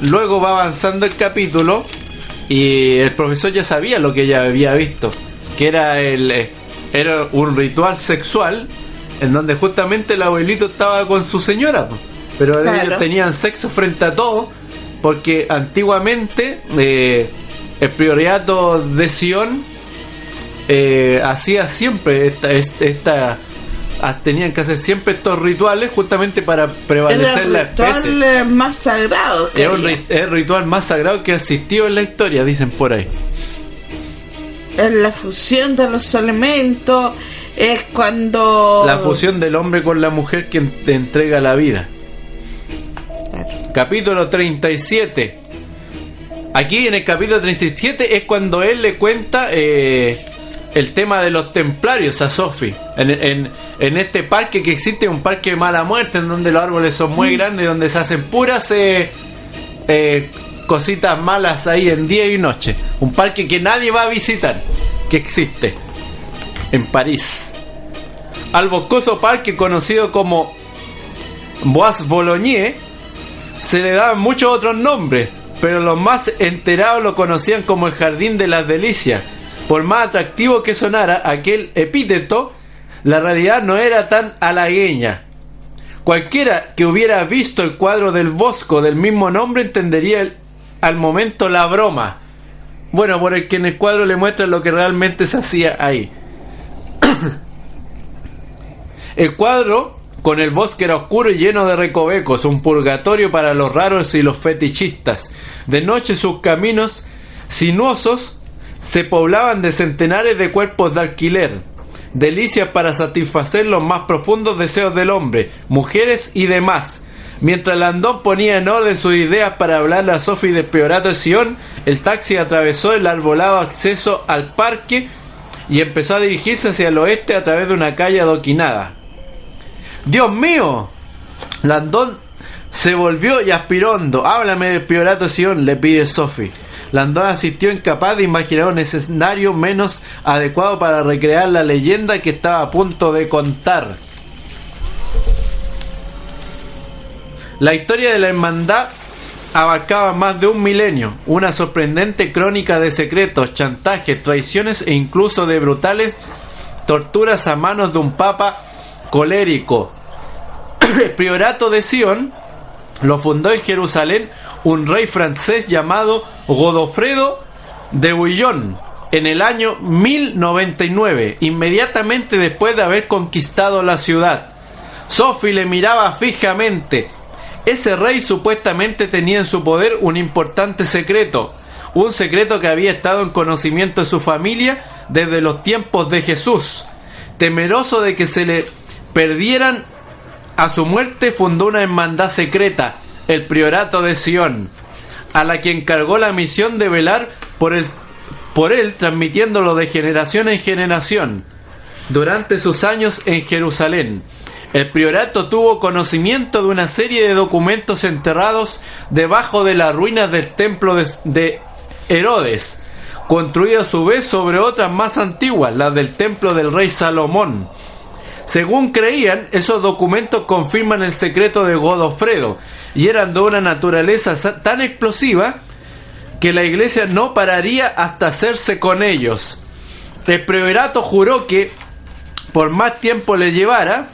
Luego va avanzando el capítulo y el profesor ya sabía lo que ella había visto, que era un ritual sexual en donde justamente el abuelito estaba con su señora, pero claro, ellos tenían sexo frente a todos, porque antiguamente el Priorato de Sion hacía siempre tenían que hacer siempre estos rituales justamente para prevalecer la especie. El ritual más sagrado que es el ritual más sagrado que ha existido en la historia, dicen por ahí. Es la fusión de los elementos, es cuando... La fusión del hombre con la mujer que te entrega la vida. Claro. Capítulo 37. Aquí en el capítulo 37 es cuando él le cuenta... el tema de los templarios a Sophie en este parque que existe, un parque de mala muerte en donde los árboles son muy grandes, donde se hacen puras cositas malas ahí en día y noche. Un parque que nadie va a visitar, que existe en París. Al boscoso parque conocido como Bois Boulogne se le daban muchos otros nombres, pero los más enterados lo conocían como el Jardín de las Delicias. Por más atractivo que sonara aquel epíteto, la realidad no era tan halagüeña. Cualquiera que hubiera visto el cuadro del Bosco del mismo nombre entendería al momento la broma. Bueno, por el que en el cuadro le muestra lo que realmente se hacía ahí. El cuadro con el bosque era oscuro y lleno de recovecos, un purgatorio para los raros y los fetichistas. De noche sus caminos sinuosos se poblaban de centenares de cuerpos de alquiler, delicias para satisfacer los más profundos deseos del hombre, mujeres y demás. Mientras Landon ponía en orden sus ideas para hablarle a Sophie del Priorato de Sion, el taxi atravesó el arbolado acceso al parque y empezó a dirigirse hacia el oeste a través de una calle adoquinada. ¡Dios mío! Landon se volvió y aspiró hondo. «Háblame del Priorato de Sion», le pide Sophie. Landón asistió incapaz de imaginar un escenario menos adecuado para recrear la leyenda que estaba a punto de contar. La historia de la hermandad abarcaba más de un milenio, una sorprendente crónica de secretos, chantajes, traiciones e incluso de brutales torturas a manos de un papa colérico. El priorato de Sion lo fundó en Jerusalén un rey francés llamado Godofredo de Bouillon en el año 1099, inmediatamente después de haber conquistado la ciudad. Sophie le miraba fijamente. Ese rey supuestamente tenía en su poder un importante secreto, un secreto que había estado en conocimiento de su familia desde los tiempos de Jesús. Temeroso de que se le perdieran a su muerte, fundó una hermandad secreta, el Priorato de Sion, a la que encargó la misión de velar por él, transmitiéndolo de generación en generación. Durante sus años en Jerusalén, el priorato tuvo conocimiento de una serie de documentos enterrados debajo de las ruinas del templo de Herodes, construido a su vez sobre otras más antiguas, las del templo del rey Salomón. Según creían, esos documentos confirman el secreto de Godofredo y eran de una naturaleza tan explosiva que la iglesia no pararía hasta hacerse con ellos. El priorato juró que, por más tiempo le llevara,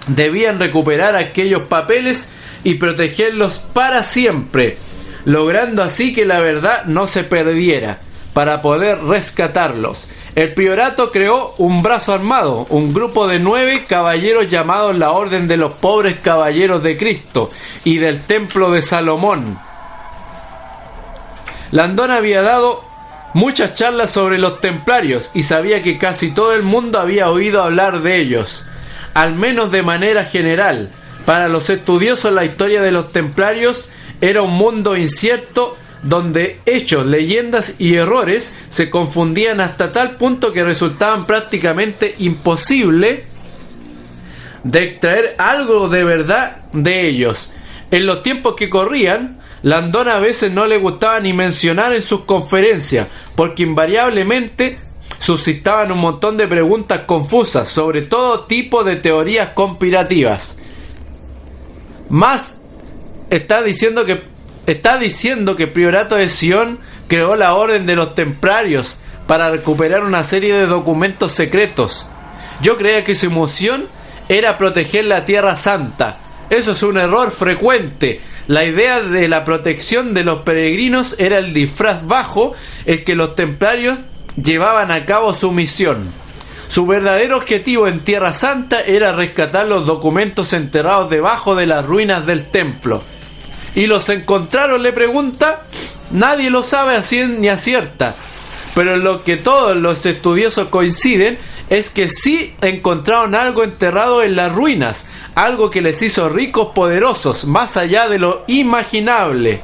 debían recuperar aquellos papeles y protegerlos para siempre, logrando así que la verdad no se perdiera, para poder rescatarlos. El priorato creó un brazo armado, un grupo de 9 caballeros llamados la Orden de los Pobres Caballeros de Cristo y del Templo de Salomón. Landón había dado muchas charlas sobre los templarios y sabía que casi todo el mundo había oído hablar de ellos, al menos de manera general. Para los estudiosos, la historia de los templarios era un mundo incierto donde hechos, leyendas y errores se confundían hasta tal punto que resultaban prácticamente imposible de extraer algo de verdad de ellos. En los tiempos que corrían, Landón a veces no le gustaba ni mencionar en sus conferencias, porque invariablemente suscitaban un montón de preguntas confusas sobre todo tipo de teorías conspirativas. Más está diciendo que Priorato de Sion creó la Orden de los Templarios para recuperar una serie de documentos secretos. Yo creía que su misión era proteger la Tierra Santa. Eso es un error frecuente. La idea de la protección de los peregrinos era el disfraz bajo el que los templarios llevaban a cabo su misión. Su verdadero objetivo en Tierra Santa era rescatar los documentos enterrados debajo de las ruinas del templo. ¿Y los encontraron?, le pregunta. Nadie lo sabe ni acierta, pero en lo que todos los estudiosos coinciden es que sí encontraron algo enterrado en las ruinas, algo que les hizo ricos, poderosos, más allá de lo imaginable.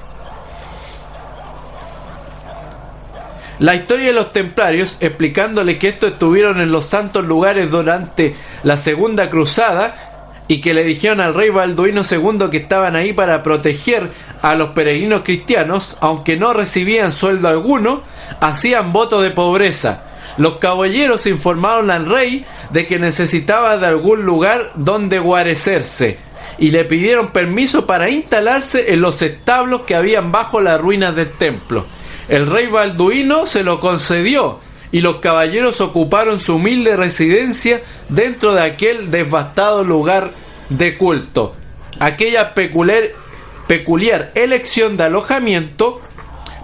La historia de los templarios, explicándole que estos estuvieron en los santos lugares durante la Segunda Cruzada y que le dijeron al rey Balduino II que estaban ahí para proteger a los peregrinos cristianos, aunque no recibían sueldo alguno, hacían voto de pobreza. Los caballeros informaron al rey de que necesitaba de algún lugar donde guarecerse y le pidieron permiso para instalarse en los establos que habían bajo las ruinas del templo. El rey Balduino se lo concedió y los caballeros ocuparon su humilde residencia dentro de aquel devastado lugar de culto. Aquella peculiar elección de alojamiento,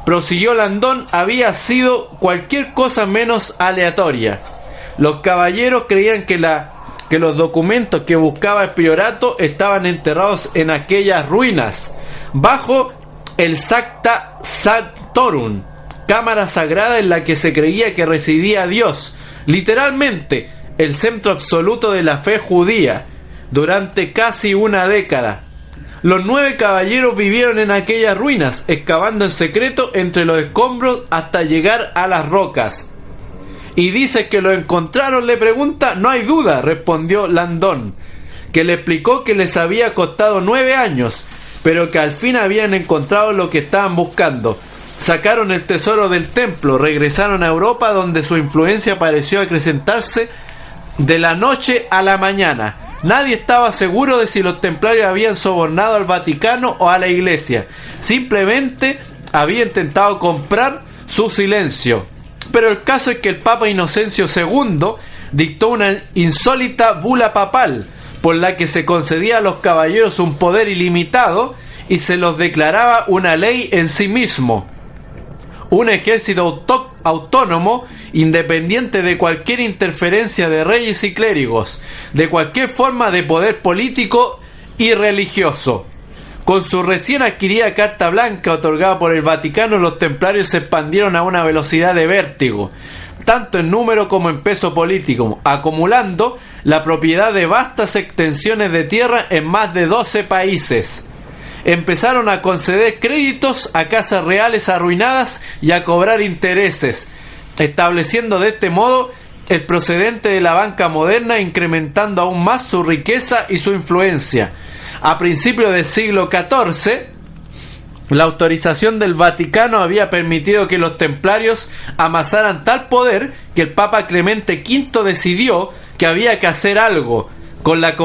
prosiguió Landón, había sido cualquier cosa menos aleatoria. Los caballeros creían que los documentos que buscaba el priorato estaban enterrados en aquellas ruinas, bajo el Sacta Sanctorum, cámara sagrada en la que se creía que residía Dios, literalmente el centro absoluto de la fe judía, durante casi una década. Los 9 caballeros vivieron en aquellas ruinas, excavando en secreto entre los escombros hasta llegar a las rocas. ¿Y dices que lo encontraron?, le pregunta. No hay duda, respondió Landón, que le explicó que les había costado 9 años, pero que al fin habían encontrado lo que estaban buscando. sacaron el tesoro del templo, regresaron a Europa, donde su influencia pareció acrecentarse de la noche a la mañana. Nadie estaba seguro de si los templarios habían sobornado al Vaticano o a la Iglesia. Simplemente había intentado comprar su silencio. Pero el caso es que el Papa Inocencio II dictó una insólita bula papal, por la que se concedía a los caballeros un poder ilimitado y se los declaraba una ley en sí mismo. Un ejército autónomo, independiente de cualquier interferencia de reyes y clérigos, de cualquier forma de poder político y religioso. Con su recién adquirida carta blanca otorgada por el Vaticano, los templarios se expandieron a una velocidad de vértigo, tanto en número como en peso político, acumulando la propiedad de vastas extensiones de tierra en más de 12 países. Empezaron a conceder créditos a casas reales arruinadas y a cobrar intereses, estableciendo de este modo el procedente de la banca moderna, incrementando aún más su riqueza y su influencia. A principios del siglo XIV, la autorización del Vaticano había permitido que los templarios amasaran tal poder que el Papa Clemente V decidió que había que hacer algo. Con la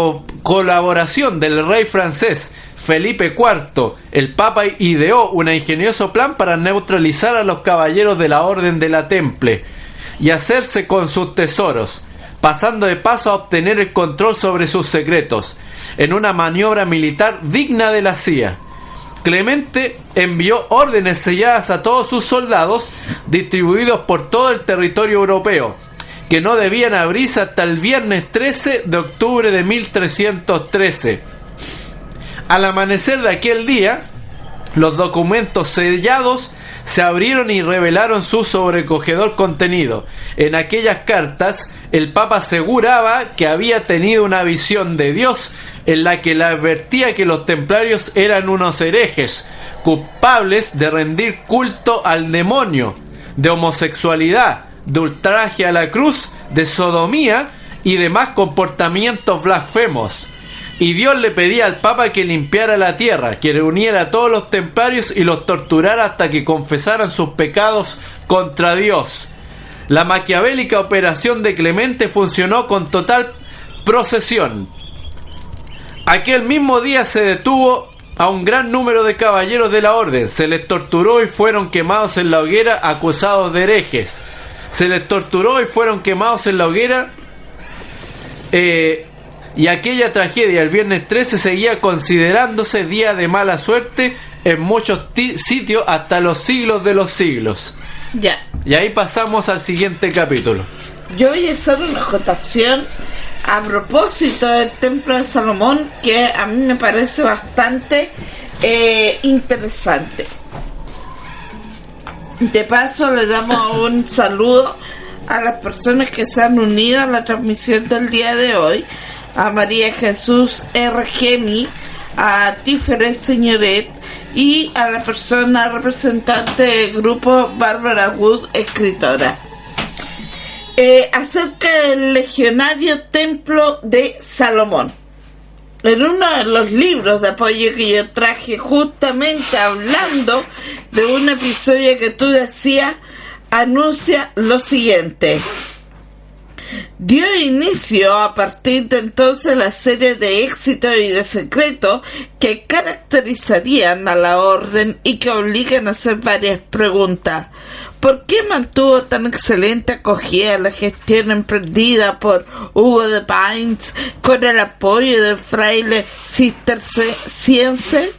colaboración del rey francés Felipe IV, el Papa ideó un ingenioso plan para neutralizar a los caballeros de la Orden de la Temple y hacerse con sus tesoros, pasando de paso a obtener el control sobre sus secretos, en una maniobra militar digna de la CIA. Clemente envió órdenes selladas a todos sus soldados, distribuidos por todo el territorio europeo, que no debían abrirse hasta el viernes 13 de octubre de 1313. Al amanecer de aquel día, los documentos sellados se abrieron y revelaron su sobrecogedor contenido. En aquellas cartas, el Papa aseguraba que había tenido una visión de Dios en la que le advertía que los templarios eran unos herejes, culpables de rendir culto al demonio, de homosexualidad, de ultraje a la cruz, de sodomía y demás comportamientos blasfemos. Y Dios le pedía al Papa que limpiara la tierra, que reuniera a todos los templarios y los torturara hasta que confesaran sus pecados contra Dios. La maquiavélica operación de Clemente funcionó con total procesión. Aquel mismo día se detuvo a un gran número de caballeros de la orden, se les torturó y fueron quemados en la hoguera acusados de herejes. Se les torturó y fueron quemados en la hoguera. Y aquella tragedia el viernes 13 seguía considerándose día de mala suerte en muchos sitios hasta los siglos de los siglos. Ya. Y ahí pasamos al siguiente capítulo. Yo voy a hacer una acotación a propósito del Templo de Salomón, que a mí me parece bastante interesante. De paso, le damos un saludo a las personas que se han unido a la transmisión del día de hoy: a María Jesús R. Gemi, a Tíferes Señoret y a la persona representante del grupo Bárbara Wood, escritora. Acerca del legionario Templo de Salomón. En uno de los libros de apoyo que yo traje, justamente hablando de un episodio que tú decías, anuncia lo siguiente: dio inicio a partir de entonces la serie de éxitos y de secretos que caracterizarían a la orden y que obligan a hacer varias preguntas. ¿Por qué mantuvo tan excelente acogida la gestión emprendida por Hugo de Pines con el apoyo del fraile cisterciense?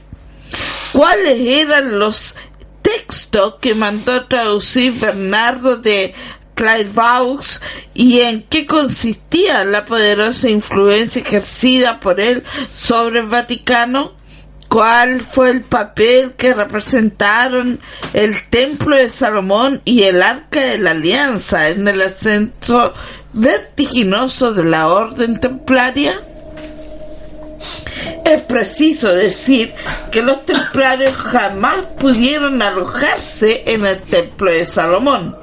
¿Cuáles eran los textos que mandó traducir Bernardo de Clairvaux y en qué consistía la poderosa influencia ejercida por él sobre el Vaticano? ¿Cuál fue el papel que representaron el Templo de Salomón y el Arca de la Alianza en el ascenso vertiginoso de la Orden Templaria? Es preciso decir que los templarios jamás pudieron alojarse en el Templo de Salomón,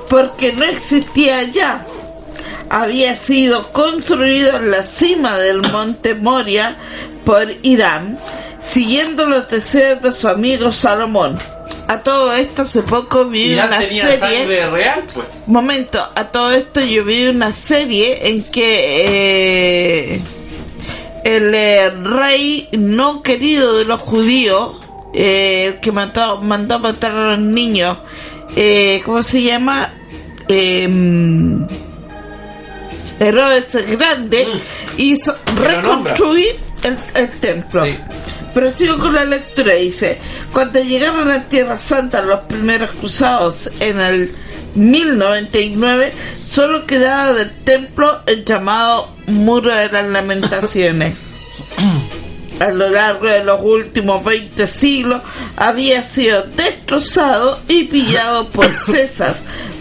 porque no existía ya. Había sido construido en la cima del monte Moria por Hiram, siguiendo los deseos de su amigo Salomón. A todo esto hace poco vi una serie. Sangre real, pues. Momento, a todo esto yo vi una serie en que el rey no querido de los judíos, el que mandó a matar a los niños, ¿cómo se llama? Herodes el Grande, hizo reconstruir el templo. Sí. Pero sigo con la lectura, dice: cuando llegaron a Tierra Santa los primeros cruzados en el 1099, solo quedaba del templo el llamado Muro de las Lamentaciones. A lo largo de los últimos 20 siglos había sido destrozado y pillado por César,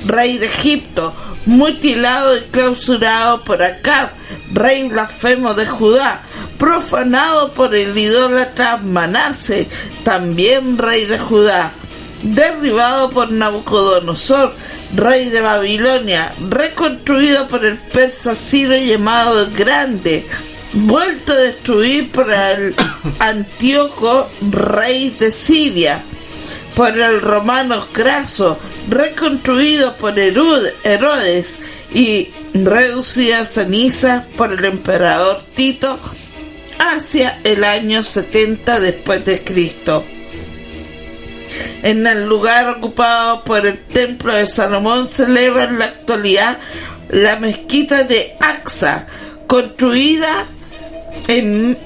rey de Egipto, mutilado y clausurado por Acab, rey blasfemo de Judá, profanado por el idólatra Manase, también rey de Judá, derribado por Nabucodonosor, rey de Babilonia, reconstruido por el persa Ciro llamado el Grande, vuelto a destruir por el Antíoco, rey de Siria, por el romano Craso, reconstruido por Herodes y reducido a ceniza por el emperador Tito hacia el año 70 después de Cristo. En el lugar ocupado por el templo de Salomón se eleva en la actualidad la mezquita de Aqsa, construida en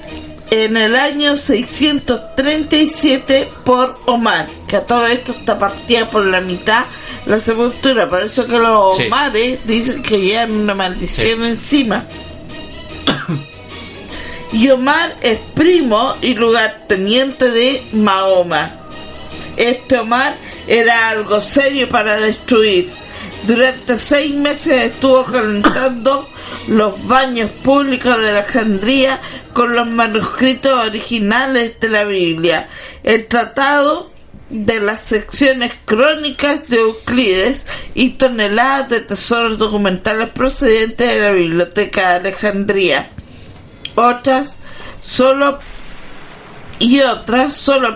el año 637 por Omar, que a todo esto está partida por la mitad la sepultura, por eso que los Omares dicen que llevan una maldición encima. Y Omar es primo y lugarteniente de Mahoma. Este Omar era algo serio para destruir. Durante 6 meses estuvo calentando los baños públicos de Alejandría con los manuscritos originales de la Biblia, el tratado de las secciones crónicas de Euclides y toneladas de tesoros documentales procedentes de la Biblioteca de Alejandría. Otras solo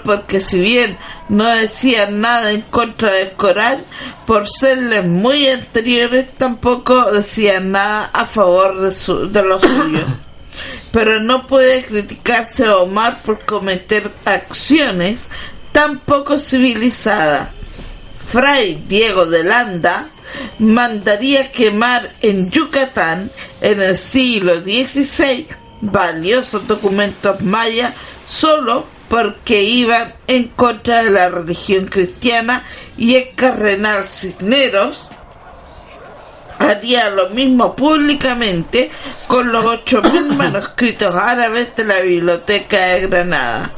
porque, si bien no decían nada en contra del Corán, por serles muy anteriores, tampoco decían nada a favor de lo suyo. Pero no puede criticarse a Omar por cometer acciones tan poco civilizadas. Fray Diego de Landa mandaría quemar en Yucatán en el siglo XVI valiosos documentos mayas solo porque iban en contra de la religión cristiana, y el cardenal Cisneros haría lo mismo públicamente con los 8.000 manuscritos árabes de la Biblioteca de Granada.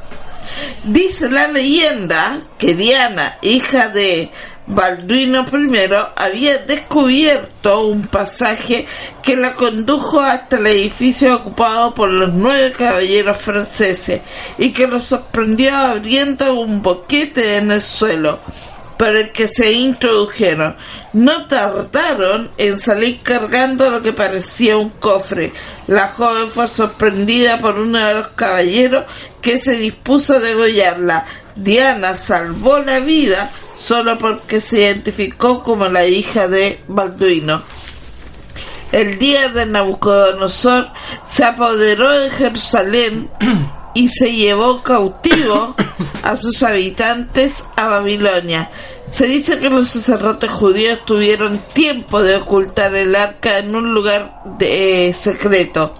Dice la leyenda que Diana, hija de Balduino I, había descubierto un pasaje que la condujo hasta el edificio ocupado por los 9 caballeros franceses y que los sorprendió abriendo un boquete en el suelo por el que se introdujeron. No tardaron en salir cargando lo que parecía un cofre. La joven fue sorprendida por uno de los caballeros que se dispuso a degollarla. Diana salvó la vida solo porque se identificó como la hija de Balduino. El día de Nabucodonosor se apoderó de Jerusalén y se llevó cautivo a sus habitantes a Babilonia. Se dice que los sacerdotes judíos tuvieron tiempo de ocultar el arca en un lugar secreto,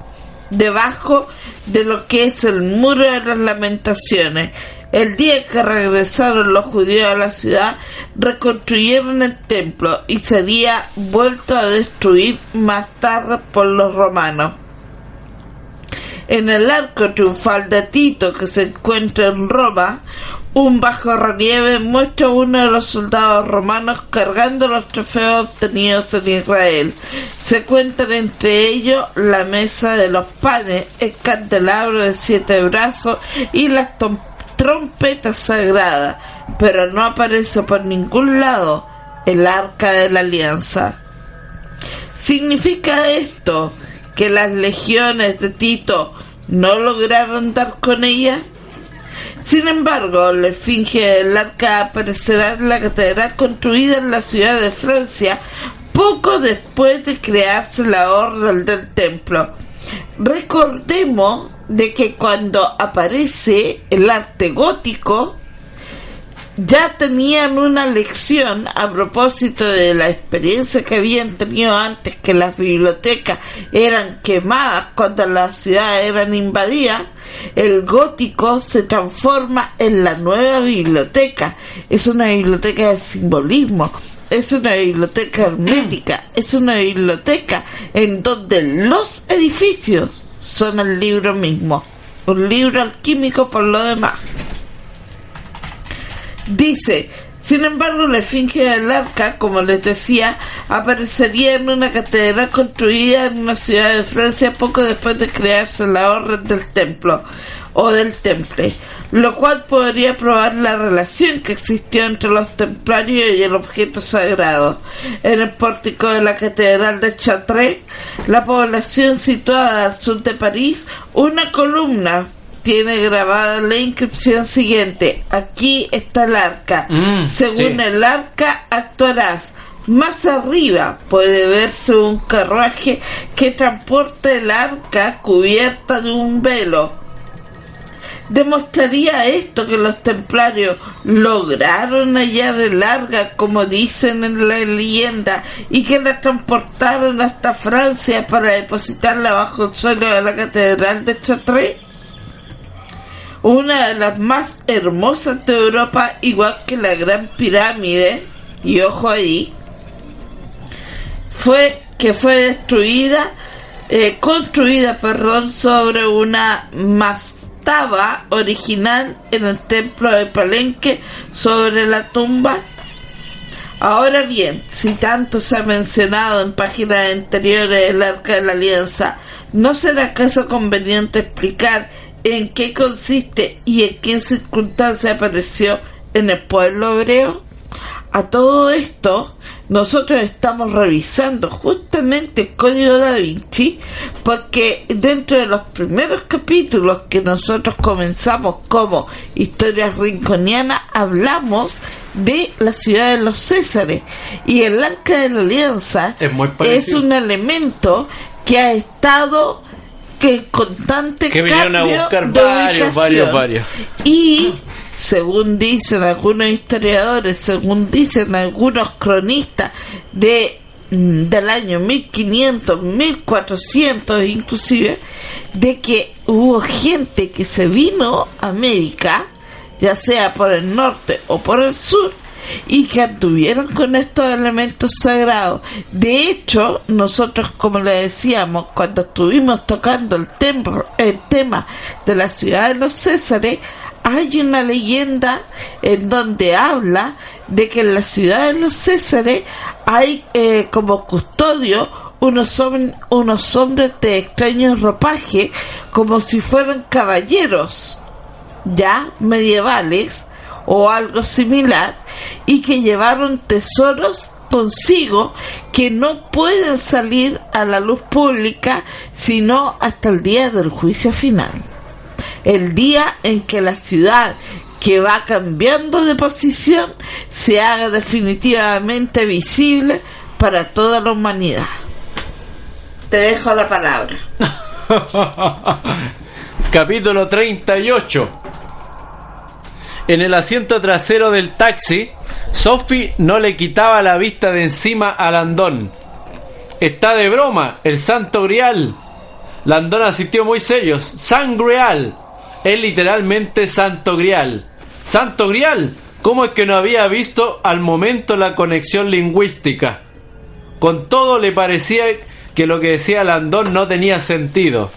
debajo de lo que es el Muro de las Lamentaciones. El día que regresaron los judíos a la ciudad, reconstruyeron el templo y sería vuelto a destruir más tarde por los romanos. En el arco triunfal de Tito, que se encuentra en Roma, un bajorrelieve muestra a uno de los soldados romanos cargando los trofeos obtenidos en Israel. Se cuentan entre ellos la mesa de los panes, el candelabro de 7 brazos y las trompetas sagradas, pero no aparece por ningún lado el arca de la alianza. ¿Significa esto que las legiones de Tito no lograron dar con ella? Sin embargo, la esfinge del arca aparecerá en la catedral construida en la ciudad de Francia poco después de crearse la orden del templo. Recordemos de que cuando aparece el arte gótico ya tenían una lección a propósito de la experiencia que habían tenido antes, que las bibliotecas eran quemadas cuando las ciudades eran invadidas. El gótico se transforma en la nueva biblioteca. Es una biblioteca de simbolismo, es una biblioteca hermética, es una biblioteca en donde los edificios son el libro mismo, un libro alquímico por lo demás. Dice, sin embargo, la esfinge del arca, como les decía, aparecería en una catedral construida en una ciudad de Francia poco después de crearse la orden del templo o del temple, lo cual podría probar la relación que existió entre los templarios y el objeto sagrado. En el pórtico de la catedral de Chartres, la población situada al sur de París, una columna tiene grabada la inscripción siguiente: aquí está el arca, según el arca actuarás. Más arriba puede verse un carruaje que transporta el arca cubierta de un velo. ¿Demostraría esto que los templarios lograron hallar el arca, como dicen en la leyenda, y que la transportaron hasta Francia para depositarla bajo el suelo de la catedral de Chartres? Una de las más hermosas de Europa, igual que la Gran Pirámide, y ojo ahí, fue construida sobre una mastaba original en el templo de Palenque, sobre la tumba. Ahora bien, si tanto se ha mencionado en páginas anteriores el Arca de la Alianza, ¿no será acaso conveniente explicar en qué consiste y en qué circunstancia apareció en el pueblo hebreo? A todo esto, nosotros estamos revisando justamente el Código Da Vinci, porque dentro de los primeros capítulos que nosotros comenzamos como Historias Rinconianas, hablamos de la ciudad de los Césares, y el Arca de la Alianza es un elemento que ha estado que constante que cambio a buscar de varios. Y según dicen algunos historiadores, según dicen algunos cronistas del año 1500, 1400 inclusive, de que hubo gente que se vino a América, ya sea por el norte o por el sur, y que anduvieron con estos elementos sagrados. De hecho, nosotros, como le decíamos, cuando estuvimos tocando el tema de la ciudad de los Césares, hay una leyenda en donde habla de que en la ciudad de los Césares hay como custodio unos hombres de extraños ropajes, como si fueran caballeros ya medievales o algo similar, y que llevaron tesoros consigo que no pueden salir a la luz pública sino hasta el día del juicio final, el día en que la ciudad, que va cambiando de posición, se haga definitivamente visible para toda la humanidad. Te dejo la palabra. Capítulo 38. En el asiento trasero del taxi, Sophie no le quitaba la vista de encima a Landon. Está de broma, el Santo Grial. Landon asistió muy serio. San Grial. Es literalmente Santo Grial. ¿Santo Grial? ¿Cómo es que no había visto al momento la conexión lingüística? Con todo, le parecía que lo que decía Landon no tenía sentido.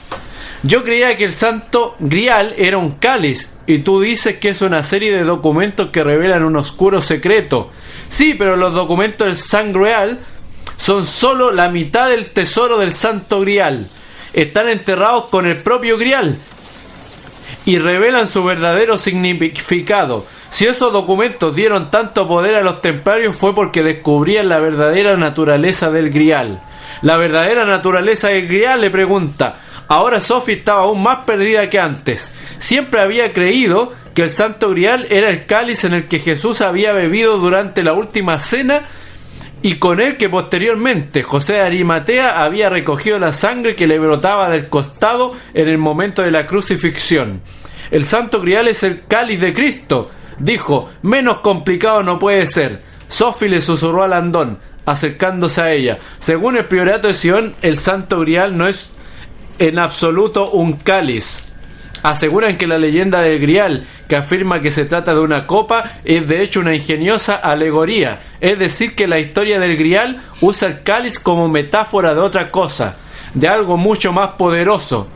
Yo creía que el Santo Grial era un cáliz, y tú dices que es una serie de documentos que revelan un oscuro secreto. Sí, pero los documentos del San Grial son solo la mitad del tesoro del Santo Grial. Están enterrados con el propio Grial y revelan su verdadero significado. Si esos documentos dieron tanto poder a los templarios, fue porque descubrían la verdadera naturaleza del Grial. La verdadera naturaleza del Grial, le pregunta. Ahora Sophie estaba aún más perdida que antes. Siempre había creído que que el Santo Grial era el cáliz en el que Jesús había bebido durante la última cena y con el que posteriormente José de Arimatea había recogido la sangre que le brotaba del costado en el momento de la crucifixión. El Santo Grial es el cáliz de Cristo, dijo. Menos complicado no puede ser. Sophie le susurró a Landon, acercándose a ella. Según el Priorato de Sion, el Santo Grial no es en absoluto un cáliz. Aseguran que la leyenda del Grial, que afirma que se trata de una copa, es de hecho una ingeniosa alegoría, es decir, que la historia del Grial usa el cáliz como metáfora de otra cosa, de algo mucho más poderoso.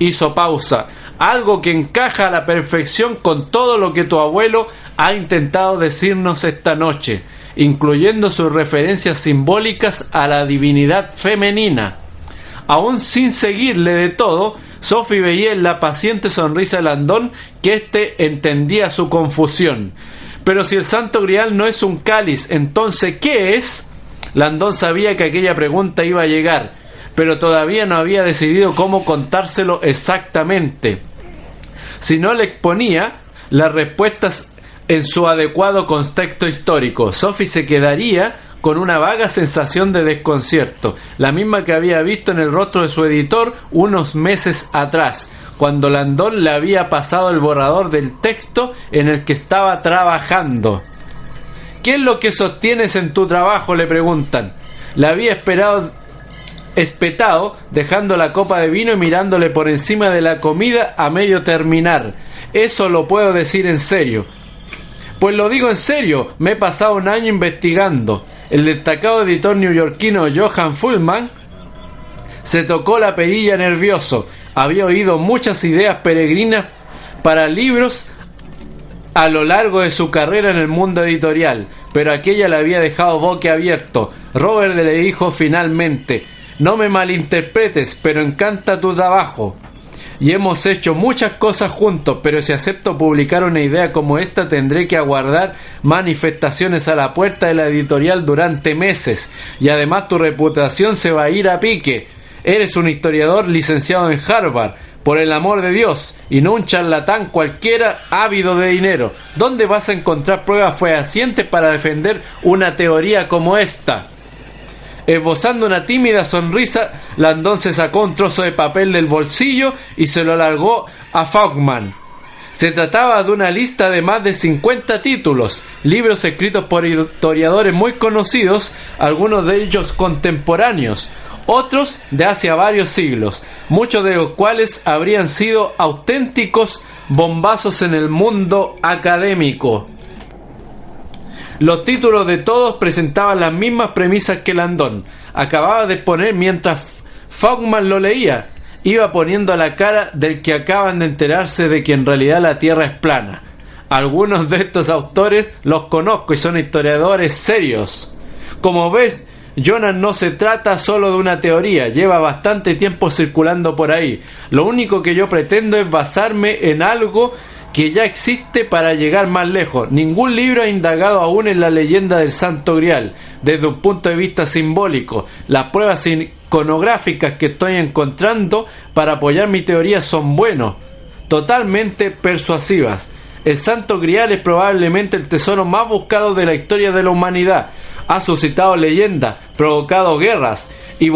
Hizo pausa. Algo que encaja a la perfección con todo lo que tu abuelo ha intentado decirnos esta noche, incluyendo sus referencias simbólicas a la divinidad femenina. Aún sin seguirle de todo, Sophie veía en la paciente sonrisa de Landon que éste entendía su confusión. Pero si el Santo Grial no es un cáliz, entonces ¿qué es? Landon sabía que aquella pregunta iba a llegar, pero todavía no había decidido cómo contárselo exactamente. Si no le exponía las respuestas en su adecuado contexto histórico, Sophie se quedaría con una vaga sensación de desconcierto, la misma que había visto en el rostro de su editor unos meses atrás, cuando Landon le había pasado el borrador del texto en el que estaba trabajando. ¿Qué es lo que sostienes en tu trabajo?, le preguntan. Le había espetado, dejando la copa de vino y mirándole por encima de la comida a medio terminar. Eso lo puedo decir en serio. Pues lo digo en serio, me he pasado un año investigando. El destacado editor neoyorquino Johan Fullman se tocó la perilla nervioso. Había oído muchas ideas peregrinas para libros a lo largo de su carrera en el mundo editorial, pero aquella le había dejado boquiabierto. Robert le dijo finalmente: no me malinterpretes, pero encanta tu trabajo. Y hemos hecho muchas cosas juntos, pero si acepto publicar una idea como esta tendré que aguardar manifestaciones a la puerta de la editorial durante meses, y además tu reputación se va a ir a pique. Eres un historiador licenciado en Harvard, por el amor de Dios, y no un charlatán cualquiera ávido de dinero. ¿Dónde vas a encontrar pruebas fehacientes para defender una teoría como esta? Esbozando una tímida sonrisa, Landon se sacó un trozo de papel del bolsillo y se lo alargó a Faulkman. Se trataba de una lista de más de 50 títulos, libros escritos por historiadores muy conocidos, algunos de ellos contemporáneos, otros de hace varios siglos, muchos de los cuales habrían sido auténticos bombazos en el mundo académico. Los títulos de todos presentaban las mismas premisas que Landon acababa de exponer mientras Faulkman lo leía. Iba poniendo la cara del que acaban de enterarse de que en realidad la Tierra es plana. Algunos de estos autores los conozco y son historiadores serios. Como ves, Jonas no se trata solo de una teoría, lleva bastante tiempo circulando por ahí. Lo único que yo pretendo es basarme en algo que ya existe para llegar más lejos. Ningún libro ha indagado aún en la leyenda del Santo Grial desde un punto de vista simbólico. Las pruebas iconográficas que estoy encontrando para apoyar mi teoría son buenos, totalmente persuasivas. El Santo Grial es probablemente el tesoro más buscado de la historia de la humanidad. Ha suscitado leyendas, provocado guerras y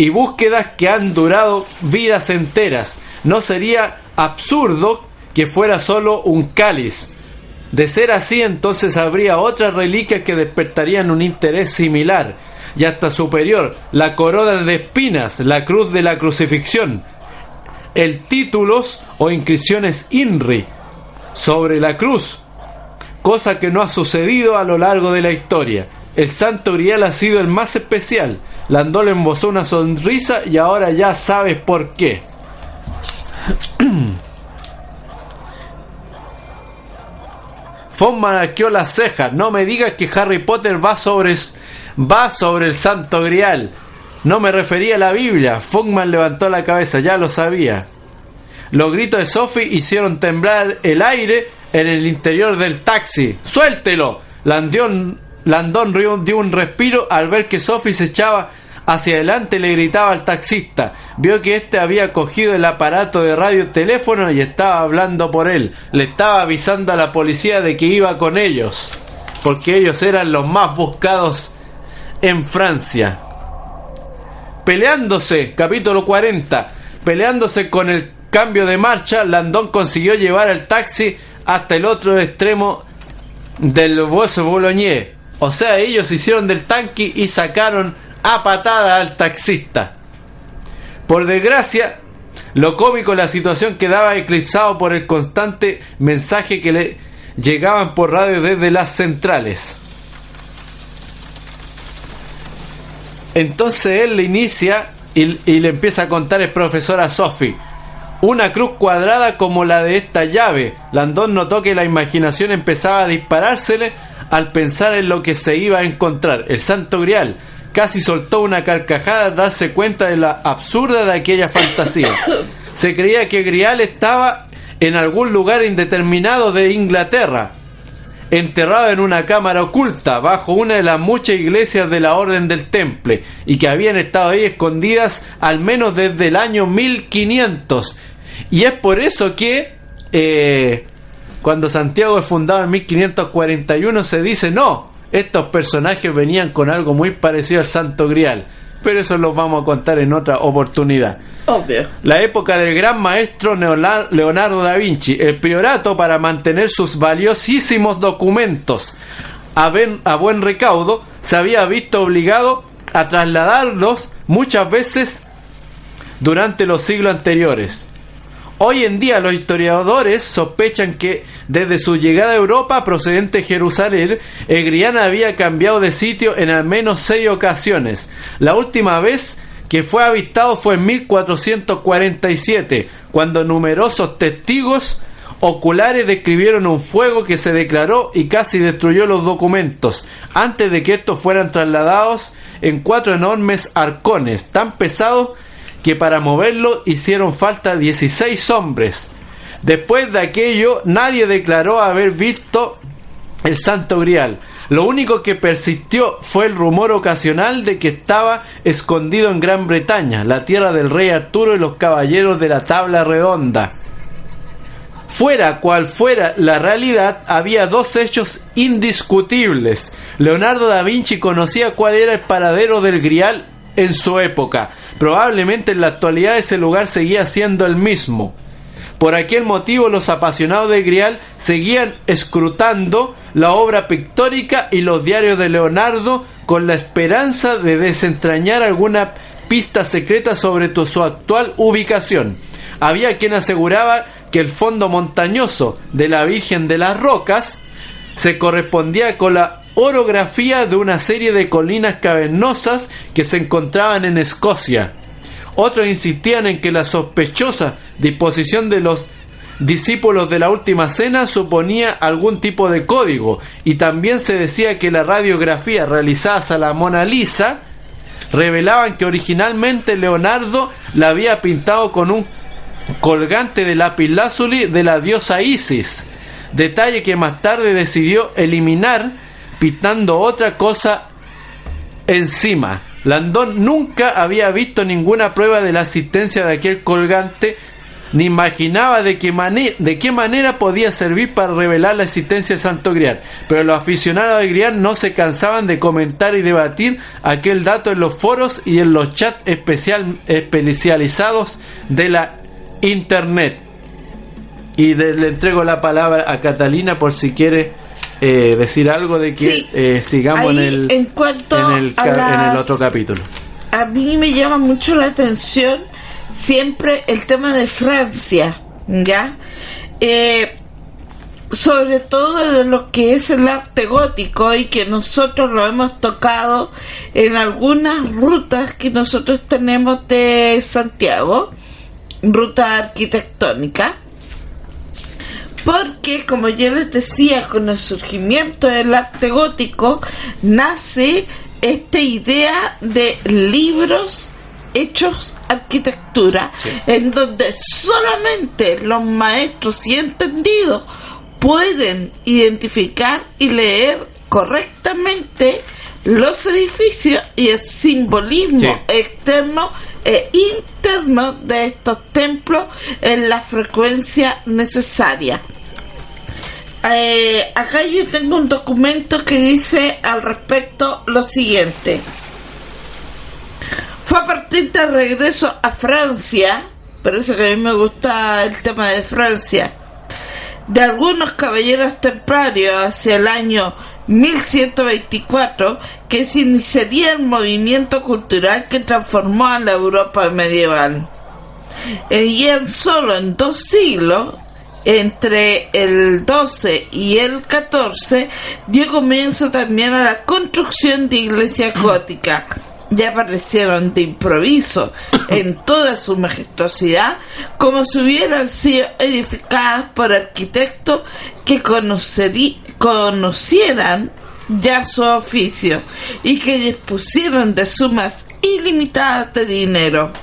búsquedas que han durado vidas enteras. No sería absurdo que fuera solo un cáliz. De ser así, entonces habría otras reliquias que despertarían un interés similar y hasta superior: la corona de espinas, la cruz de la crucifixión, el títulos o inscripciones INRI sobre la cruz, cosa que no ha sucedido a lo largo de la historia. El Santo Grial ha sido el más especial. Landon embozó una sonrisa y ahora ya sabes por qué. Faulkman arqueó las cejas. No me digas que Harry Potter va sobre el Santo Grial. No me refería a la Biblia. Faulkman levantó la cabeza. Ya lo sabía. Los gritos de Sophie hicieron temblar el aire en el interior del taxi. ¡Suéltelo! Landon dio un respiro al ver que Sophie se echaba hacia adelante le gritaba al taxista. Vio que éste había cogido el aparato de radioteléfono y estaba hablando por él. Le estaba avisando a la policía de que iba con ellos, porque ellos eran los más buscados en Francia. Peleándose, capítulo 40, peleándose con el cambio de marcha, Landon consiguió llevar el taxi hasta el otro extremo del Bois Boulogne. O sea, ellos hicieron del tanque y sacaron a patada al taxista. Por desgracia, lo cómico de la situación quedaba eclipsado por el constante mensaje que le llegaban por radio desde las centrales. Entonces él le inicia y le empieza a contar el profesor a Sophie. Una cruz cuadrada como la de esta llave. Landon notó que la imaginación empezaba a disparársele al pensar en lo que se iba a encontrar. El Santo Grial. Casi soltó una carcajada al darse cuenta de la absurda de aquella fantasía. Se creía que Grial estaba en algún lugar indeterminado de Inglaterra, enterrado en una cámara oculta bajo una de las muchas iglesias de la Orden del Temple, y que habían estado ahí escondidas al menos desde el año 1500. Y es por eso que cuando Santiago es fundado en 1541 se dice no, estos personajes venían con algo muy parecido al Santo Grial, pero eso lo vamos a contar en otra oportunidad. Obvio. La época del gran maestro Leonardo da Vinci. El priorato, para mantener sus valiosísimos documentos a buen recaudo, se había visto obligado a trasladarlos muchas veces durante los siglos anteriores. Hoy en día los historiadores sospechan que desde su llegada a Europa procedente de Jerusalén, el Grial había cambiado de sitio en al menos 6 ocasiones. La última vez que fue avistado fue en 1447, cuando numerosos testigos oculares describieron un fuego que se declaró y casi destruyó los documentos, antes de que estos fueran trasladados en 4 enormes arcones, tan pesados que para moverlo hicieron falta 16 hombres. Después de aquello, nadie declaró haber visto el Santo Grial. Lo único que persistió fue el rumor ocasional de que estaba escondido en Gran Bretaña, la tierra del rey Arturo y los caballeros de la Tabla Redonda. Fuera cual fuera la realidad, había 2 hechos indiscutibles. Leonardo da Vinci conocía cuál era el paradero del Grial en su época. Probablemente en la actualidad ese lugar seguía siendo el mismo. Por aquel motivo los apasionados del Grial seguían escrutando la obra pictórica y los diarios de Leonardo con la esperanza de desentrañar alguna pista secreta sobre su actual ubicación. Había quien aseguraba que el fondo montañoso de la Virgen de las Rocas se correspondía con la orografía de una serie de colinas cavernosas que se encontraban en Escocia. Otros insistían en que la sospechosa disposición de los discípulos de la Última Cena suponía algún tipo de código, y también se decía que la radiografía realizada a la Mona Lisa revelaban que originalmente Leonardo la había pintado con un colgante de lapislázuli de la diosa Isis, detalle que más tarde decidió eliminar pintando otra cosa encima. Landon nunca había visto ninguna prueba de la existencia de aquel colgante, ni imaginaba de qué manera podía servir para revelar la existencia del Santo Grial, pero los aficionados al Grial no se cansaban de comentar y debatir aquel dato en los foros y en los chats especializados de la internet. Y le entrego la palabra a Catalina por si quiere decir algo de que sí, sigamos en el otro capítulo. A mí me llama mucho la atención siempre el tema de Francia, ¿ya? Sobre todo de lo que es el arte gótico, y que nosotros lo hemos tocado en algunas rutas que nosotros tenemos de Santiago, ruta arquitectónica. Porque, como yo les decía, con el surgimiento del arte gótico nace esta idea de libros hechos arquitectura, sí, en donde solamente los maestros y entendidos pueden identificar y leer correctamente los edificios y el simbolismo externo e interno de estos templos en la frecuencia necesaria. Acá yo tengo un documento que dice al respecto lo siguiente. Fue a partir del regreso a Francia, por eso que a mí me gusta el tema de Francia, de algunos caballeros templarios hacia el año 1124, que se iniciaría el movimiento cultural que transformó a la Europa medieval. Y solo en 2 siglos, entre el 12 y el 14, dio comienzo también a la construcción de iglesias góticas. Ya aparecieron de improviso en toda su majestuosidad, como si hubieran sido edificadas por arquitectos que conocieran ya su oficio y que dispusieron de sumas ilimitadas de dinero.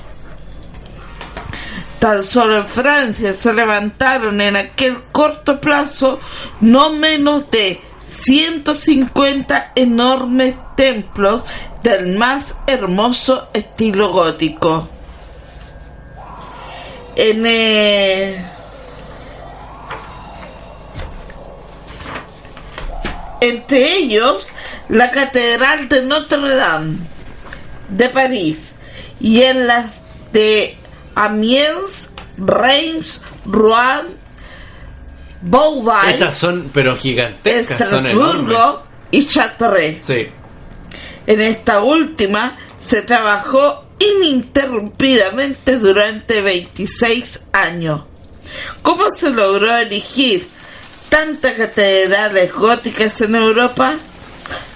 Tan solo en Francia se levantaron en aquel corto plazo no menos de 150 enormes templos del más hermoso estilo gótico. Entre ellos la Catedral de Notre Dame de París, y en las de Amiens, Reims, Rouen, Beauvais, esas son pero gigantescas, Estrasburgo y Chartres. Sí. En esta última se trabajó ininterrumpidamente durante 26 años. ¿Cómo se logró erigir tantas catedrales góticas en Europa?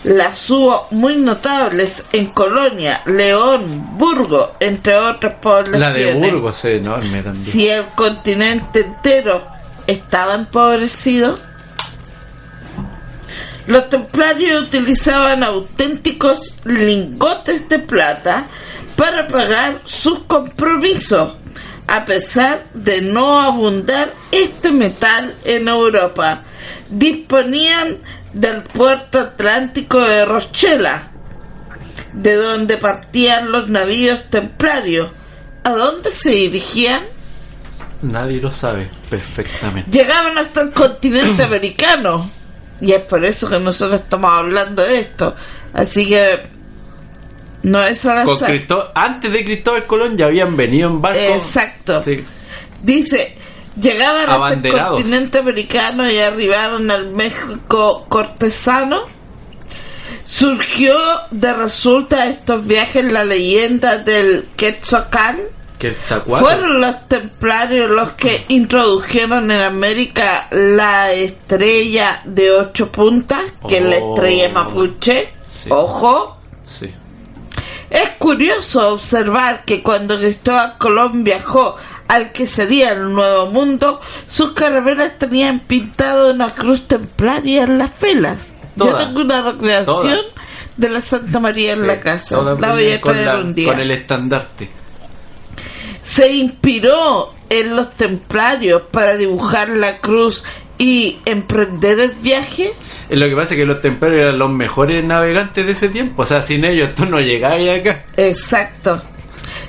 Las hubo muy notables en Colonia, León, Burgos, entre otras poblaciones. La de Burgos es enorme también. Si el continente entero estaba empobrecido, los templarios utilizaban auténticos lingotes de plata para pagar sus compromisos, a pesar de no abundar este metal en Europa. Disponían del puerto atlántico de Rochela, de donde partían los navíos templarios. ¿A dónde se dirigían? Nadie lo sabe perfectamente. Llegaban hasta el continente americano, y es por eso que nosotros estamos hablando de esto. Así que no es al azar. Antes de Cristóbal Colón ya habían venido en barco. Exacto. Sí. Dice, llegaban hasta el continente americano y arribaron al México cortesano. Surgió de resulta de estos viajes la leyenda del Quetzalcóatl. Fueron los templarios los que introdujeron en América la estrella de 8 puntas, que es la estrella mapuche. Sí. Ojo. Sí. Es curioso observar que cuando Cristóbal Colón viajó al que sería el Nuevo Mundo, sus carabelas tenían pintado una cruz templaria en las velas. Yo tengo una recreación de la Santa María en la casa. La voy a traer un día. Con el estandarte. Se inspiró en los templarios para dibujar la cruz y emprender el viaje. Lo que pasa es que los templarios eran los mejores navegantes de ese tiempo. O sea, sin ellos tú no llegabas acá. Exacto.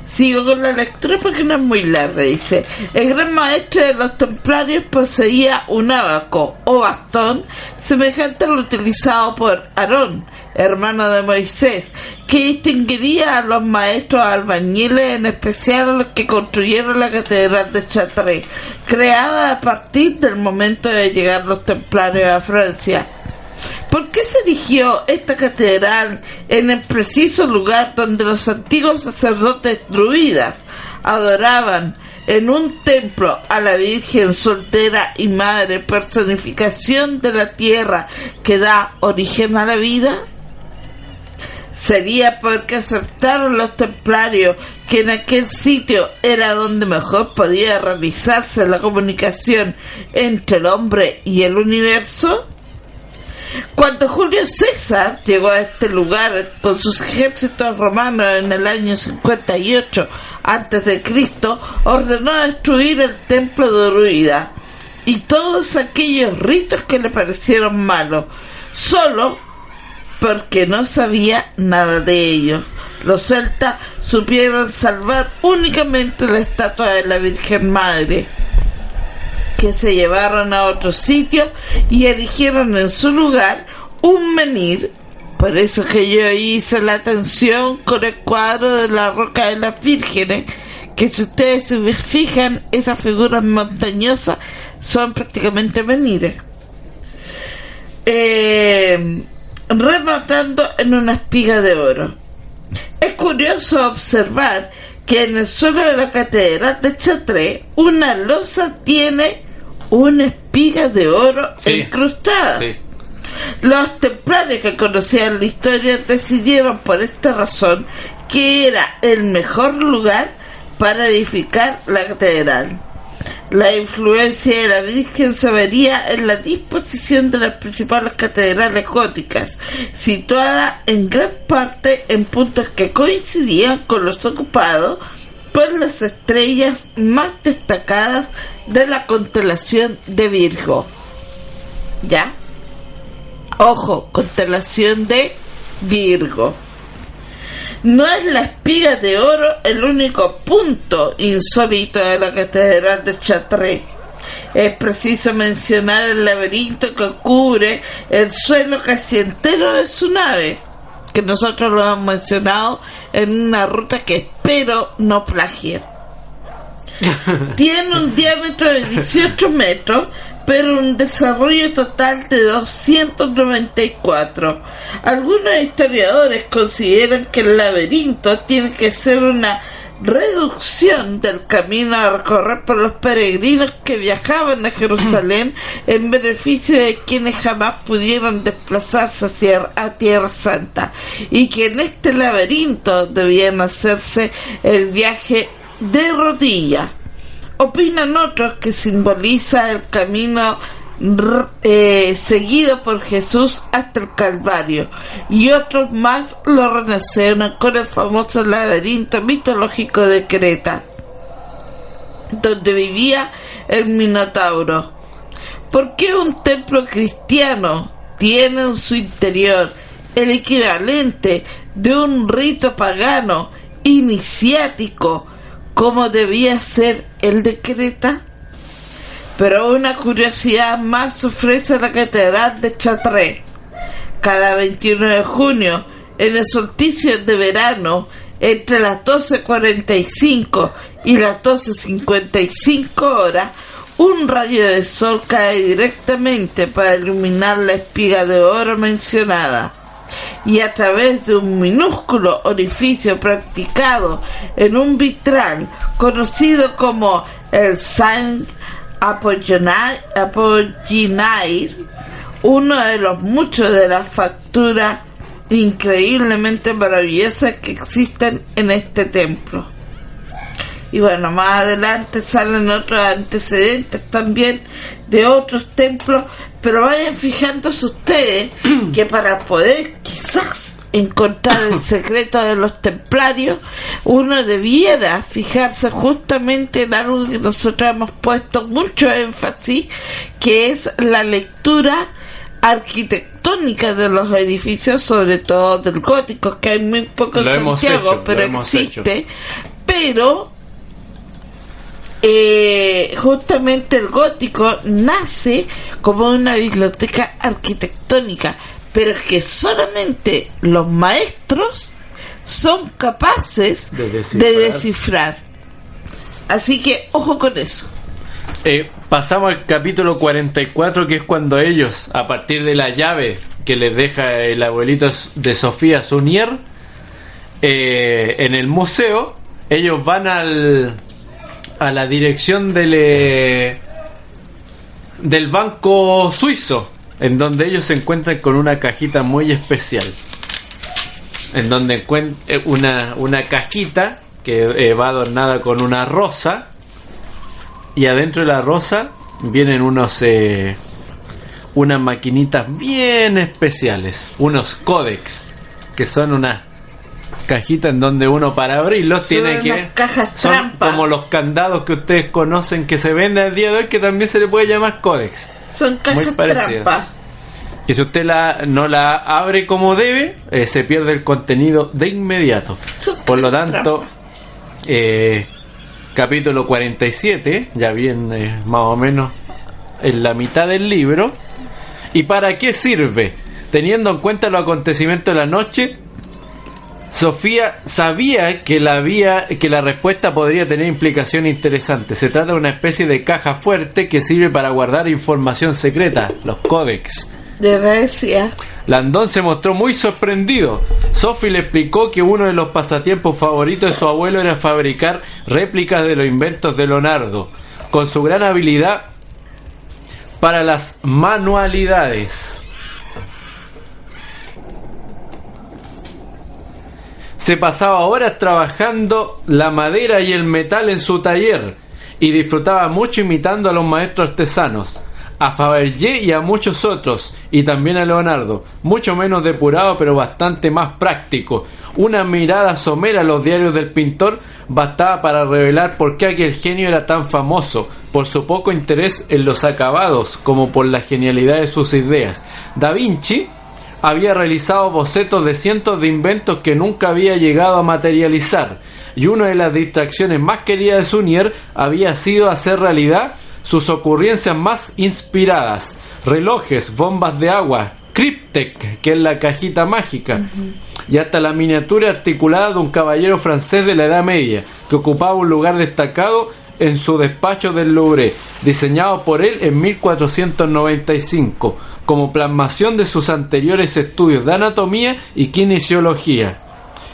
Sigo con la lectura porque no es muy larga. Dice: el gran maestre de los templarios poseía un ábaco o bastón semejante al utilizado por Aarón, hermano de Moisés, que distinguiría a los maestros albañiles, en especial a los que construyeron la catedral de Chartres, creada a partir del momento de llegar los templarios a Francia. ¿Por qué se erigió esta catedral en el preciso lugar donde los antiguos sacerdotes druidas adoraban en un templo a la Virgen soltera y madre, personificación de la tierra que da origen a la vida? ¿Sería porque aceptaron los templarios que en aquel sitio era donde mejor podía realizarse la comunicación entre el hombre y el universo? Cuando Julio César llegó a este lugar con sus ejércitos romanos en el año 58 a.C., ordenó destruir el templo de Druida y todos aquellos ritos que le parecieron malos. Solo porque no sabía nada de ellos. Los celtas supieron salvar únicamente la estatua de la Virgen Madre, que se llevaron a otro sitio y erigieron en su lugar un menhir. Por eso que yo hice la atención con el cuadro de la Roca de las Vírgenes, que si ustedes se fijan, esas figuras montañosas son prácticamente menhires. Rematando en una espiga de oro. Es curioso observar que en el suelo de la catedral de Chartres una losa tiene una espiga de oro incrustada. Sí. Los templarios que conocían la historia decidieron por esta razón que era el mejor lugar para edificar la catedral. La influencia de la Virgen se vería en la disposición de las principales catedrales góticas, situadas en gran parte en puntos que coincidían con los ocupados por las estrellas más destacadas de la constelación de Virgo. ¿Ya? Ojo, constelación de Virgo. No es la espiga de oro el único punto insólito de la catedral de Chartres. Es preciso mencionar el laberinto que cubre el suelo casi entero de su nave, que nosotros lo hemos mencionado en una ruta que espero no plagie. Tiene un diámetro de 18 metros, pero un desarrollo total de 294. Algunos historiadores consideran que el laberinto tiene que ser una reducción del camino a recorrer por los peregrinos que viajaban a Jerusalén en beneficio de quienes jamás pudieron desplazarse a Tierra Santa, y que en este laberinto debían hacerse el viaje de rodillas. Opinan otros que simboliza el camino seguido por Jesús hasta el Calvario, y otros más lo relacionan con el famoso laberinto mitológico de Creta, donde vivía el Minotauro. ¿Por qué un templo cristiano tiene en su interior el equivalente de un rito pagano iniciático como debía ser el de Creta? Pero una curiosidad más ofrece la catedral de Chartres. Cada 21 de junio, en el solsticio de verano, entre las 12:45 y las 12:55 horas, un rayo de sol cae directamente para iluminar la espiga de oro mencionada, y a través de un minúsculo orificio practicado en un vitral conocido como el Saint Apollinaire, uno de los muchos de las facturas increíblemente maravillosas que existen en este templo. Y bueno, más adelante salen otros antecedentes también de otros templos, pero vayan fijándose ustedes que para poder quizás encontrar el secreto de los templarios, uno debiera fijarse justamente en algo que nosotros hemos puesto mucho énfasis, que es la lectura arquitectónica de los edificios, sobre todo del gótico, que hay muy poco en Santiago, pero existe. Pero justamente el gótico nace como una biblioteca arquitectónica, pero que solamente los maestros son capaces de descifrar. Así que ojo con eso. Pasamos al capítulo 44, que es cuando ellos, a partir de la llave que les deja el abuelito de Sofía Sunier en el museo, ellos van a la dirección del banco suizo, en donde ellos se encuentran con una cajita muy especial, en donde encuentran una cajita que va adornada con una rosa, y adentro de la rosa vienen unas maquinitas bien especiales, unos códex, que son unas cajitas en donde uno, para abrirlos, tiene que... Son trampa, como los candados que ustedes conocen que se venden el día de hoy, que también se le puede llamar códex. Son cajas trampa. que si usted no la abre como debe, se pierde el contenido de inmediato. Por lo tanto, capítulo 47, ya viene más o menos en la mitad del libro. ¿Y para qué sirve? Teniendo en cuenta los acontecimientos de la noche, Sofía sabía que la respuesta podría tener implicaciones interesantes. Se trata de una especie de caja fuerte que sirve para guardar información secreta, los códex. Decía. Landon se mostró muy sorprendido. Sophie le explicó que uno de los pasatiempos favoritos de su abuelo era fabricar réplicas de los inventos de Leonardo, con su gran habilidad para las manualidades. Se pasaba horas trabajando la madera y el metal en su taller y disfrutaba mucho imitando a los maestros artesanos, a Fabergé y a muchos otros, y también a Leonardo, mucho menos depurado pero bastante más práctico. Una mirada somera a los diarios del pintor bastaba para revelar por qué aquel genio era tan famoso, por su poco interés en los acabados como por la genialidad de sus ideas. Da Vinci había realizado bocetos de cientos de inventos que nunca había llegado a materializar, y una de las distracciones más queridas de Sunier había sido hacer realidad sus ocurrencias más inspiradas: relojes, bombas de agua, Cryptek, que es la cajita mágica, y hasta la miniatura articulada de un caballero francés de la Edad Media, que ocupaba un lugar destacado en su despacho del Louvre, diseñado por él en 1495, como plasmación de sus anteriores estudios de anatomía y kinesiología.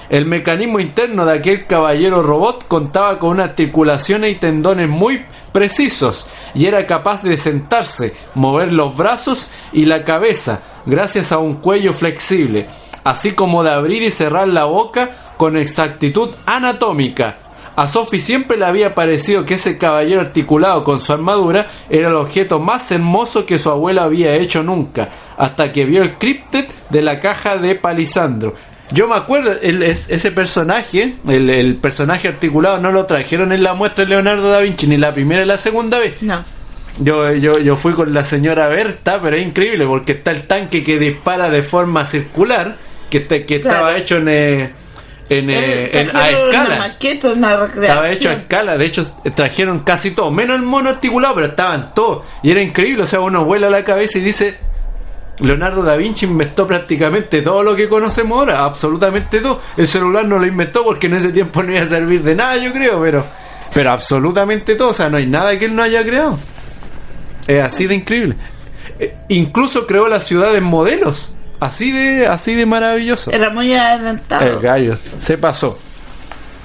El mecanismo interno de aquel caballero robot contaba con unas articulaciones y tendones muy precisos, y era capaz de sentarse, mover los brazos y la cabeza gracias a un cuello flexible, así como de abrir y cerrar la boca con exactitud anatómica. A Sophie siempre le había parecido que ese caballero articulado con su armadura era el objeto más hermoso que su abuela había hecho nunca, hasta que vio el Cryptek de la caja de Palisandro. Yo me acuerdo, ese personaje, el personaje articulado, no lo trajeron en la muestra de Leonardo da Vinci, ni la primera ni la segunda vez. No. Yo fui con la señora Berta, pero es increíble porque está el tanque que dispara de forma circular, que estaba hecho a escala. Una maqueta, una recreación. Estaba hecho a escala, de hecho trajeron casi todo, menos el mono articulado, pero estaban todos. Y era increíble, o sea, uno vuela la cabeza y dice: Leonardo da Vinci inventó prácticamente todo lo que conocemos ahora, absolutamente todo. El celular no lo inventó porque en ese tiempo no iba a servir de nada, yo creo, pero absolutamente todo, o sea, no hay nada que él no haya creado. Es así de increíble. Incluso creó las ciudades modelos, así de maravilloso. Era muy adelantado. El gallo se pasó.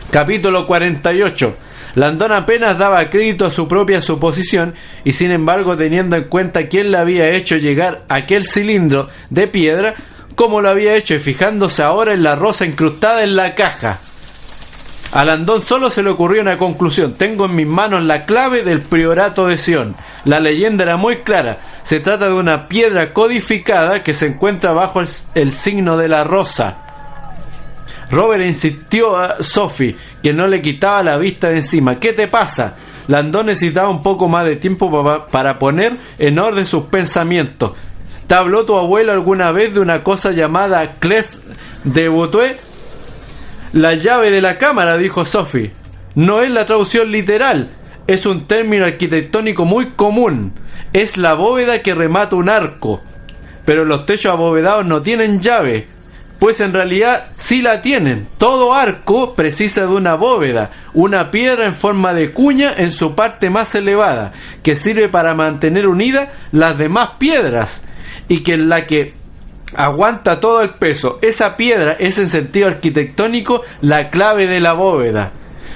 Capítulo 48. Landon apenas daba crédito a su propia suposición, y sin embargo, teniendo en cuenta quién le había hecho llegar aquel cilindro de piedra, cómo lo había hecho, y fijándose ahora en la rosa incrustada en la caja, a Landon solo se le ocurrió una conclusión: tengo en mis manos la clave del priorato de Sion. La leyenda era muy clara: se trata de una piedra codificada que se encuentra bajo el signo de la rosa. Robert insistió a Sophie, que no le quitaba la vista de encima. ¿Qué te pasa? Landon necesitaba un poco más de tiempo para poner en orden sus pensamientos. ¿Te habló tu abuelo alguna vez de una cosa llamada clef de Bouteille? La llave de la cámara, dijo Sophie. No es la traducción literal, es un término arquitectónico muy común. Es la bóveda que remata un arco, pero los techos abovedados no tienen llave. Pues en realidad sí la tienen. Todo arco precisa de una bóveda, una piedra en forma de cuña en su parte más elevada, que sirve para mantener unidas las demás piedras, y que es la que aguanta todo el peso. Esa piedra es, en sentido arquitectónico, la clave de la bóveda.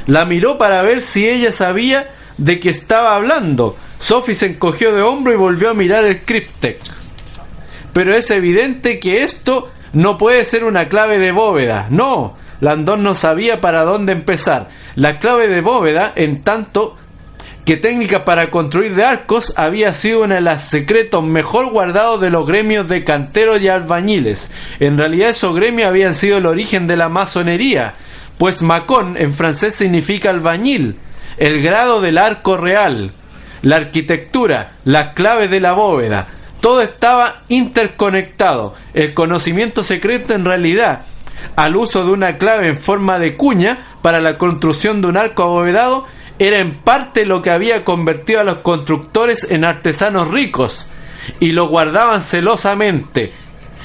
La miró para ver si ella sabía de qué estaba hablando. Sophie se encogió de hombro y volvió a mirar el Cryptek. Pero es evidente que esto no puede ser una clave de bóveda. No, Landon no sabía para dónde empezar. La clave de bóveda, en tanto que técnica para construir de arcos, había sido uno de los secretos mejor guardados de los gremios de canteros y albañiles. En realidad esos gremios habían sido el origen de la masonería, pues macón en francés significa albañil, el grado del arco real, la arquitectura, la clave de la bóveda. Todo estaba interconectado. El conocimiento secreto, en realidad, al uso de una clave en forma de cuña para la construcción de un arco abovedado, era en parte lo que había convertido a los constructores en artesanos ricos, y lo guardaban celosamente.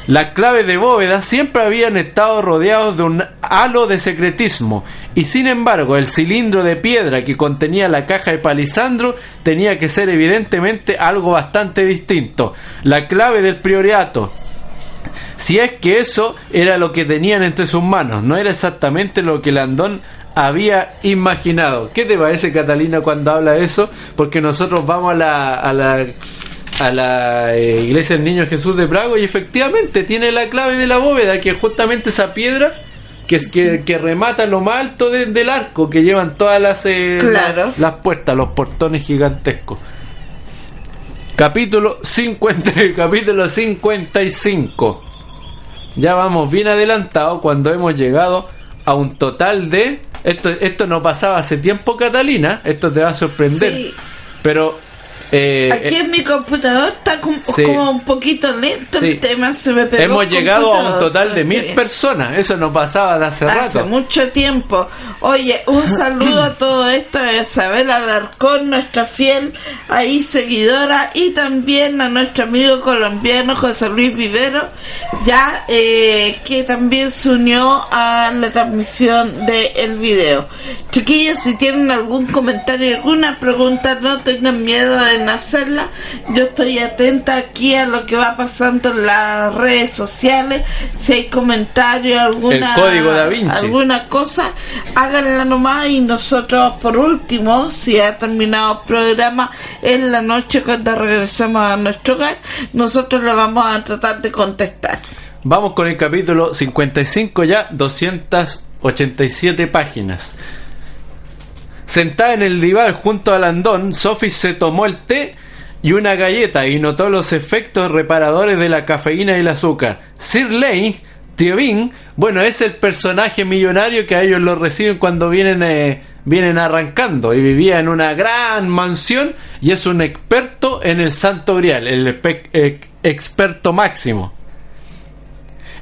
Las claves de bóveda siempre habían estado rodeados de un halo de secretismo, y sin embargo el cilindro de piedra que contenía la caja de Palisandro tenía que ser evidentemente algo bastante distinto. La clave del priorato, si es que eso era lo que tenían entre sus manos, no era exactamente lo que Landón había imaginado. ¿Qué te parece, Catalina, cuando habla eso? Porque nosotros vamos a la iglesia del Niño Jesús de Prago, y efectivamente tiene la clave de la bóveda, que es justamente esa piedra que remata lo más alto del arco, que llevan todas las puertas, los portones gigantescos. Capítulo 55. Ya vamos bien adelantados cuando hemos llegado a un total de... Esto no pasaba hace tiempo, Catalina, esto te va a sorprender. Sí. Pero... aquí en mi computador está como un poquito lento, sí. El tema se me pegó. Hemos llegado a un total de 1000 personas. Eso no pasaba de hace rato. Hace mucho tiempo. Oye, un saludo a todo esto a Isabel Alarcón, nuestra fiel ahí seguidora, y también a nuestro amigo colombiano José Luis Vivero, ya que también se unió a la transmisión del video. Chiquillos, si tienen algún comentario, alguna pregunta, no tengan miedo de hacerla. Yo estoy atenta aquí a lo que va pasando en las redes sociales. Si hay comentarios, alguna, el código Da Vinci, alguna cosa, háganla nomás, y nosotros por último, si ha terminado el programa en la noche cuando regresemos a nuestro hogar, nosotros lo vamos a tratar de contestar. Vamos con el capítulo 55, ya 287 páginas. Sentada en el diván junto a Landón, Sophie se tomó el té y una galleta y notó los efectos reparadores de la cafeína y el azúcar. Sir Lane, Thievin, bueno, es el personaje millonario que a ellos lo reciben cuando vienen arrancando, y vivía en una gran mansión y es un experto en el Santo Grial, el experto máximo.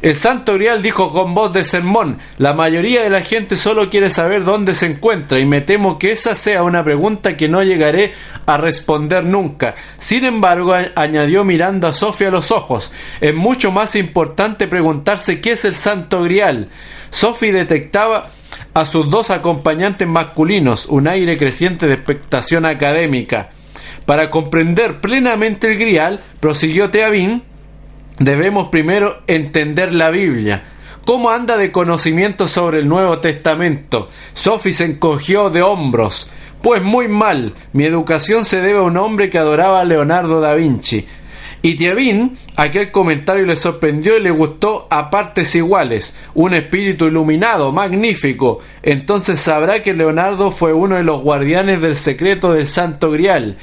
El Santo Grial, dijo con voz de sermón, la mayoría de la gente solo quiere saber dónde se encuentra, y me temo que esa sea una pregunta que no llegaré a responder nunca. Sin embargo, añadió mirando a Sofía a los ojos, es mucho más importante preguntarse qué es el Santo Grial. Sophie detectaba a sus dos acompañantes masculinos un aire creciente de expectación académica. Para comprender plenamente el Grial, prosiguió Thievin, debemos primero entender la Biblia. ¿Cómo anda de conocimiento sobre el Nuevo Testamento? Sophie se encogió de hombros. Pues muy mal. Mi educación se debe a un hombre que adoraba a Leonardo da Vinci. Y Thievin, aquel comentario le sorprendió y le gustó a partes iguales. Un espíritu iluminado, magnífico. Entonces sabrá que Leonardo fue uno de los guardianes del secreto del Santo Grial,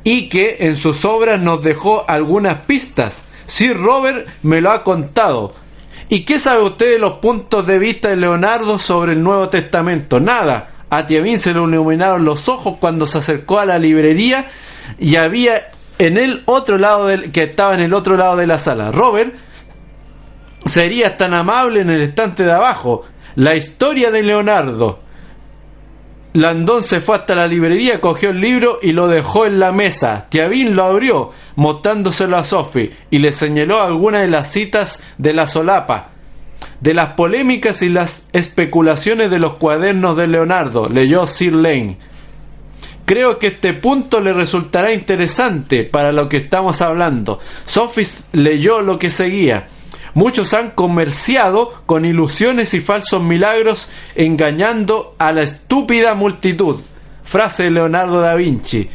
y que en sus obras nos dejó algunas pistas. Sir Robert me lo ha contado. ¿Y qué sabe usted de los puntos de vista de Leonardo sobre el Nuevo Testamento? Nada. A Thievin se le iluminaron los ojos cuando se acercó a la librería y había en el otro lado que estaba en el otro lado de la sala. Robert, serías tan amable en el estante de abajo. La historia de Leonardo. Landón se fue hasta la librería, cogió el libro y lo dejó en la mesa. Thievin lo abrió, mostrándoselo a Sophie, y le señaló algunas de las citas de la solapa. De las polémicas y las especulaciones de los cuadernos de Leonardo, leyó Sir Lane. Creo que este punto le resultará interesante para lo que estamos hablando. Sophie leyó lo que seguía. Muchos han comerciado con ilusiones y falsos milagros, engañando a la estúpida multitud. Frase de Leonardo da Vinci.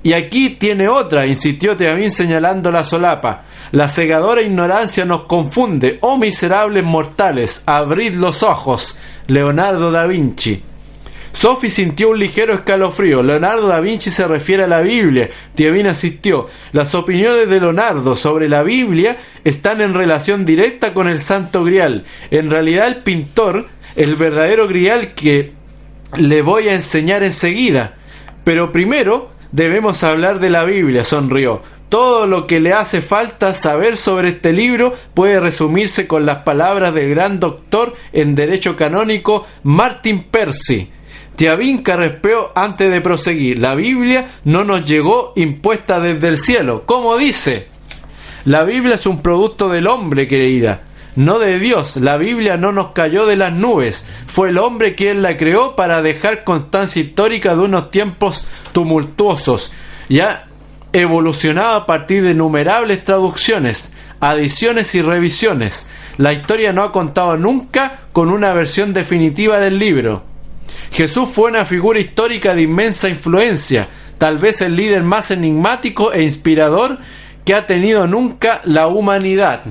Y aquí tiene otra, insistió Thievin señalando la solapa. La cegadora ignorancia nos confunde. Oh miserables mortales, abrid los ojos. Leonardo da Vinci. Sophie sintió un ligero escalofrío. Leonardo da Vinci se refiere a la Biblia. Thievin asistió. Las opiniones de Leonardo sobre la Biblia están en relación directa con el Santo Grial. En realidad el pintor, el verdadero Grial que le voy a enseñar enseguida. Pero primero debemos hablar de la Biblia, sonrió. Todo lo que le hace falta saber sobre este libro puede resumirse con las palabras del gran doctor en Derecho Canónico Martin Percy. Tiabín carraspeó antes de proseguir. La Biblia no nos llegó impuesta desde el cielo. ¿Cómo dice? La Biblia es un producto del hombre, querida, no de Dios. La Biblia no nos cayó de las nubes. Fue el hombre quien la creó para dejar constancia histórica de unos tiempos tumultuosos. Ya evolucionado a partir de innumerables traducciones, adiciones y revisiones. La historia no ha contado nunca con una versión definitiva del libro. Jesús fue una figura histórica de inmensa influencia, tal vez el líder más enigmático e inspirador que ha tenido nunca la humanidad.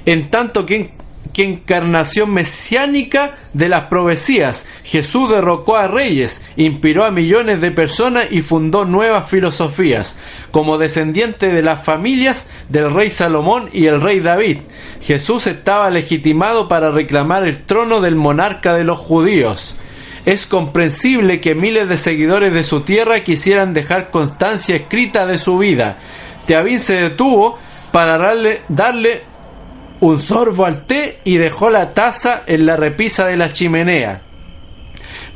En tanto que encarnación mesiánica de las profecías, Jesús derrocó a reyes, inspiró a millones de personas y fundó nuevas filosofías. Como descendiente de las familias del rey Salomón y el rey David, Jesús estaba legitimado para reclamar el trono del monarca de los judíos. Es comprensible que miles de seguidores de su tierra quisieran dejar constancia escrita de su vida. Tiabín se detuvo para darle un sorbo al té y dejó la taza en la repisa de la chimenea.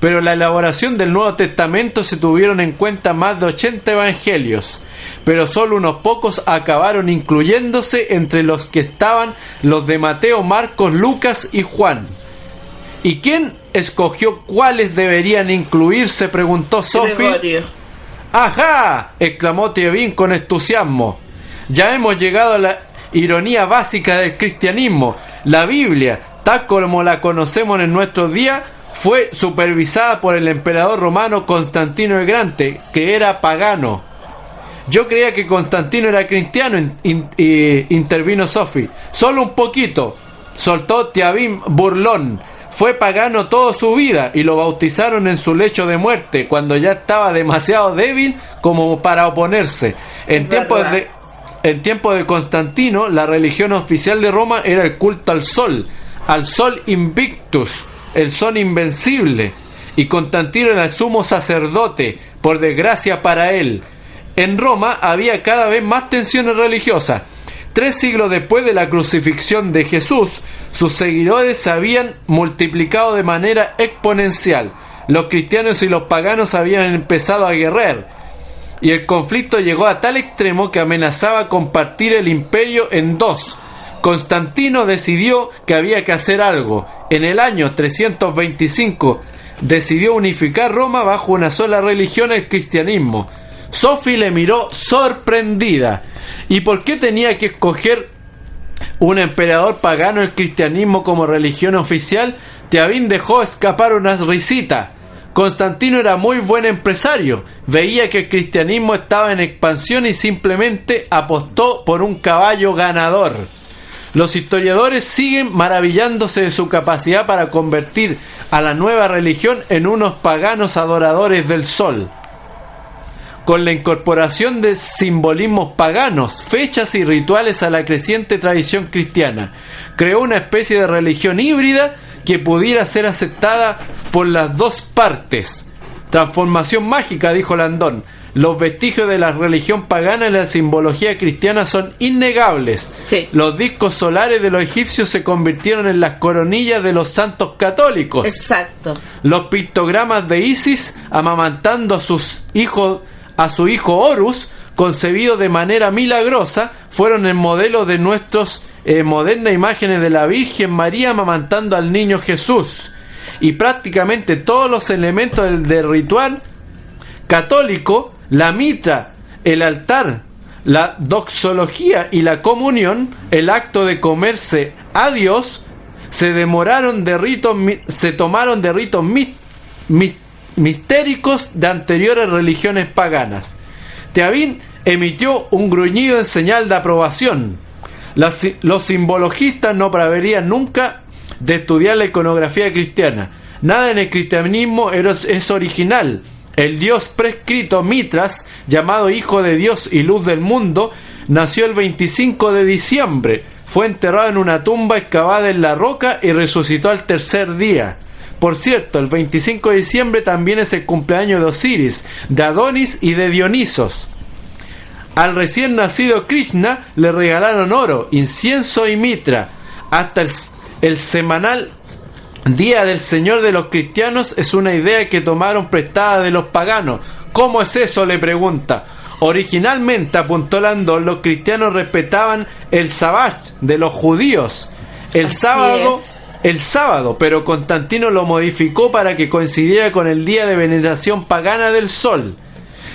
Pero en la elaboración del Nuevo Testamento se tuvieron en cuenta más de 80 evangelios, pero solo unos pocos acabaron incluyéndose, entre los que estaban los de Mateo, Marcos, Lucas y Juan. ¿Y quién escogió cuáles deberían incluirse?, preguntó Sophie. ¡Ajá!, exclamó Tiabín con entusiasmo. Ya hemos llegado a la ironía básica del cristianismo. La Biblia, tal como la conocemos en nuestros días, fue supervisada por el emperador romano Constantino el Grande, que era pagano. Yo creía que Constantino era cristiano, intervino Sophie. Solo un poquito, soltó Tiabín burlón. Fue pagano toda su vida y lo bautizaron en su lecho de muerte, cuando ya estaba demasiado débil como para oponerse. En tiempo de Constantino, la religión oficial de Roma era el culto al sol invictus, el sol invencible, y Constantino era el sumo sacerdote, por desgracia para él. En Roma había cada vez más tensiones religiosas. 3 siglos después de la crucifixión de Jesús, sus seguidores se habían multiplicado de manera exponencial. Los cristianos y los paganos habían empezado a guerrear, y el conflicto llegó a tal extremo que amenazaba con partir el imperio en dos. Constantino decidió que había que hacer algo. En el año 325 decidió unificar Roma bajo una sola religión, el cristianismo. Sophie le miró sorprendida. ¿Y por qué tenía que escoger un emperador pagano el cristianismo como religión oficial? Tiabín dejó escapar una risita. Constantino era muy buen empresario, veía que el cristianismo estaba en expansión y simplemente apostó por un caballo ganador. Los historiadores siguen maravillándose de su capacidad para convertir a la nueva religión en unos paganos adoradores del sol. Con la incorporación de simbolismos paganos, fechas y rituales a la creciente tradición cristiana, creó una especie de religión híbrida que pudiera ser aceptada por las dos partes. Transformación mágica, dijo Landón. Los vestigios de la religión pagana y la simbología cristiana son innegables. Sí. Los discos solares de los egipcios se convirtieron en las coronillas de los santos católicos. Exacto. Los pictogramas de Isis amamantando a su hijo Horus, concebido de manera milagrosa, fueron el modelo de nuestros modernas imágenes de la Virgen María amamantando al niño Jesús. Y prácticamente todos los elementos del ritual católico, la mitra, el altar, la doxología y la comunión, el acto de comerse a Dios, se tomaron de ritos mistéricos de anteriores religiones paganas. Tiabín emitió un gruñido en señal de aprobación. Los simbologistas no pararían nunca de estudiar la iconografía cristiana. Nada en el cristianismo es original. El dios prescrito Mitras, llamado Hijo de Dios y Luz del Mundo, nació el 25 de diciembre. Fue enterrado en una tumba excavada en la roca y resucitó al tercer día. Por cierto, el 25 de diciembre también es el cumpleaños de Osiris, de Adonis y de Dionisos. Al recién nacido Krishna le regalaron oro, incienso y mitra. Hasta el semanal Día del Señor de los cristianos es una idea que tomaron prestada de los paganos. ¿Cómo es eso?, le pregunta. Originalmente, apuntó Landon, los cristianos respetaban el Sabbat de los judíos, el sábado, pero Constantino lo modificó para que coincidiera con el día de veneración pagana del sol.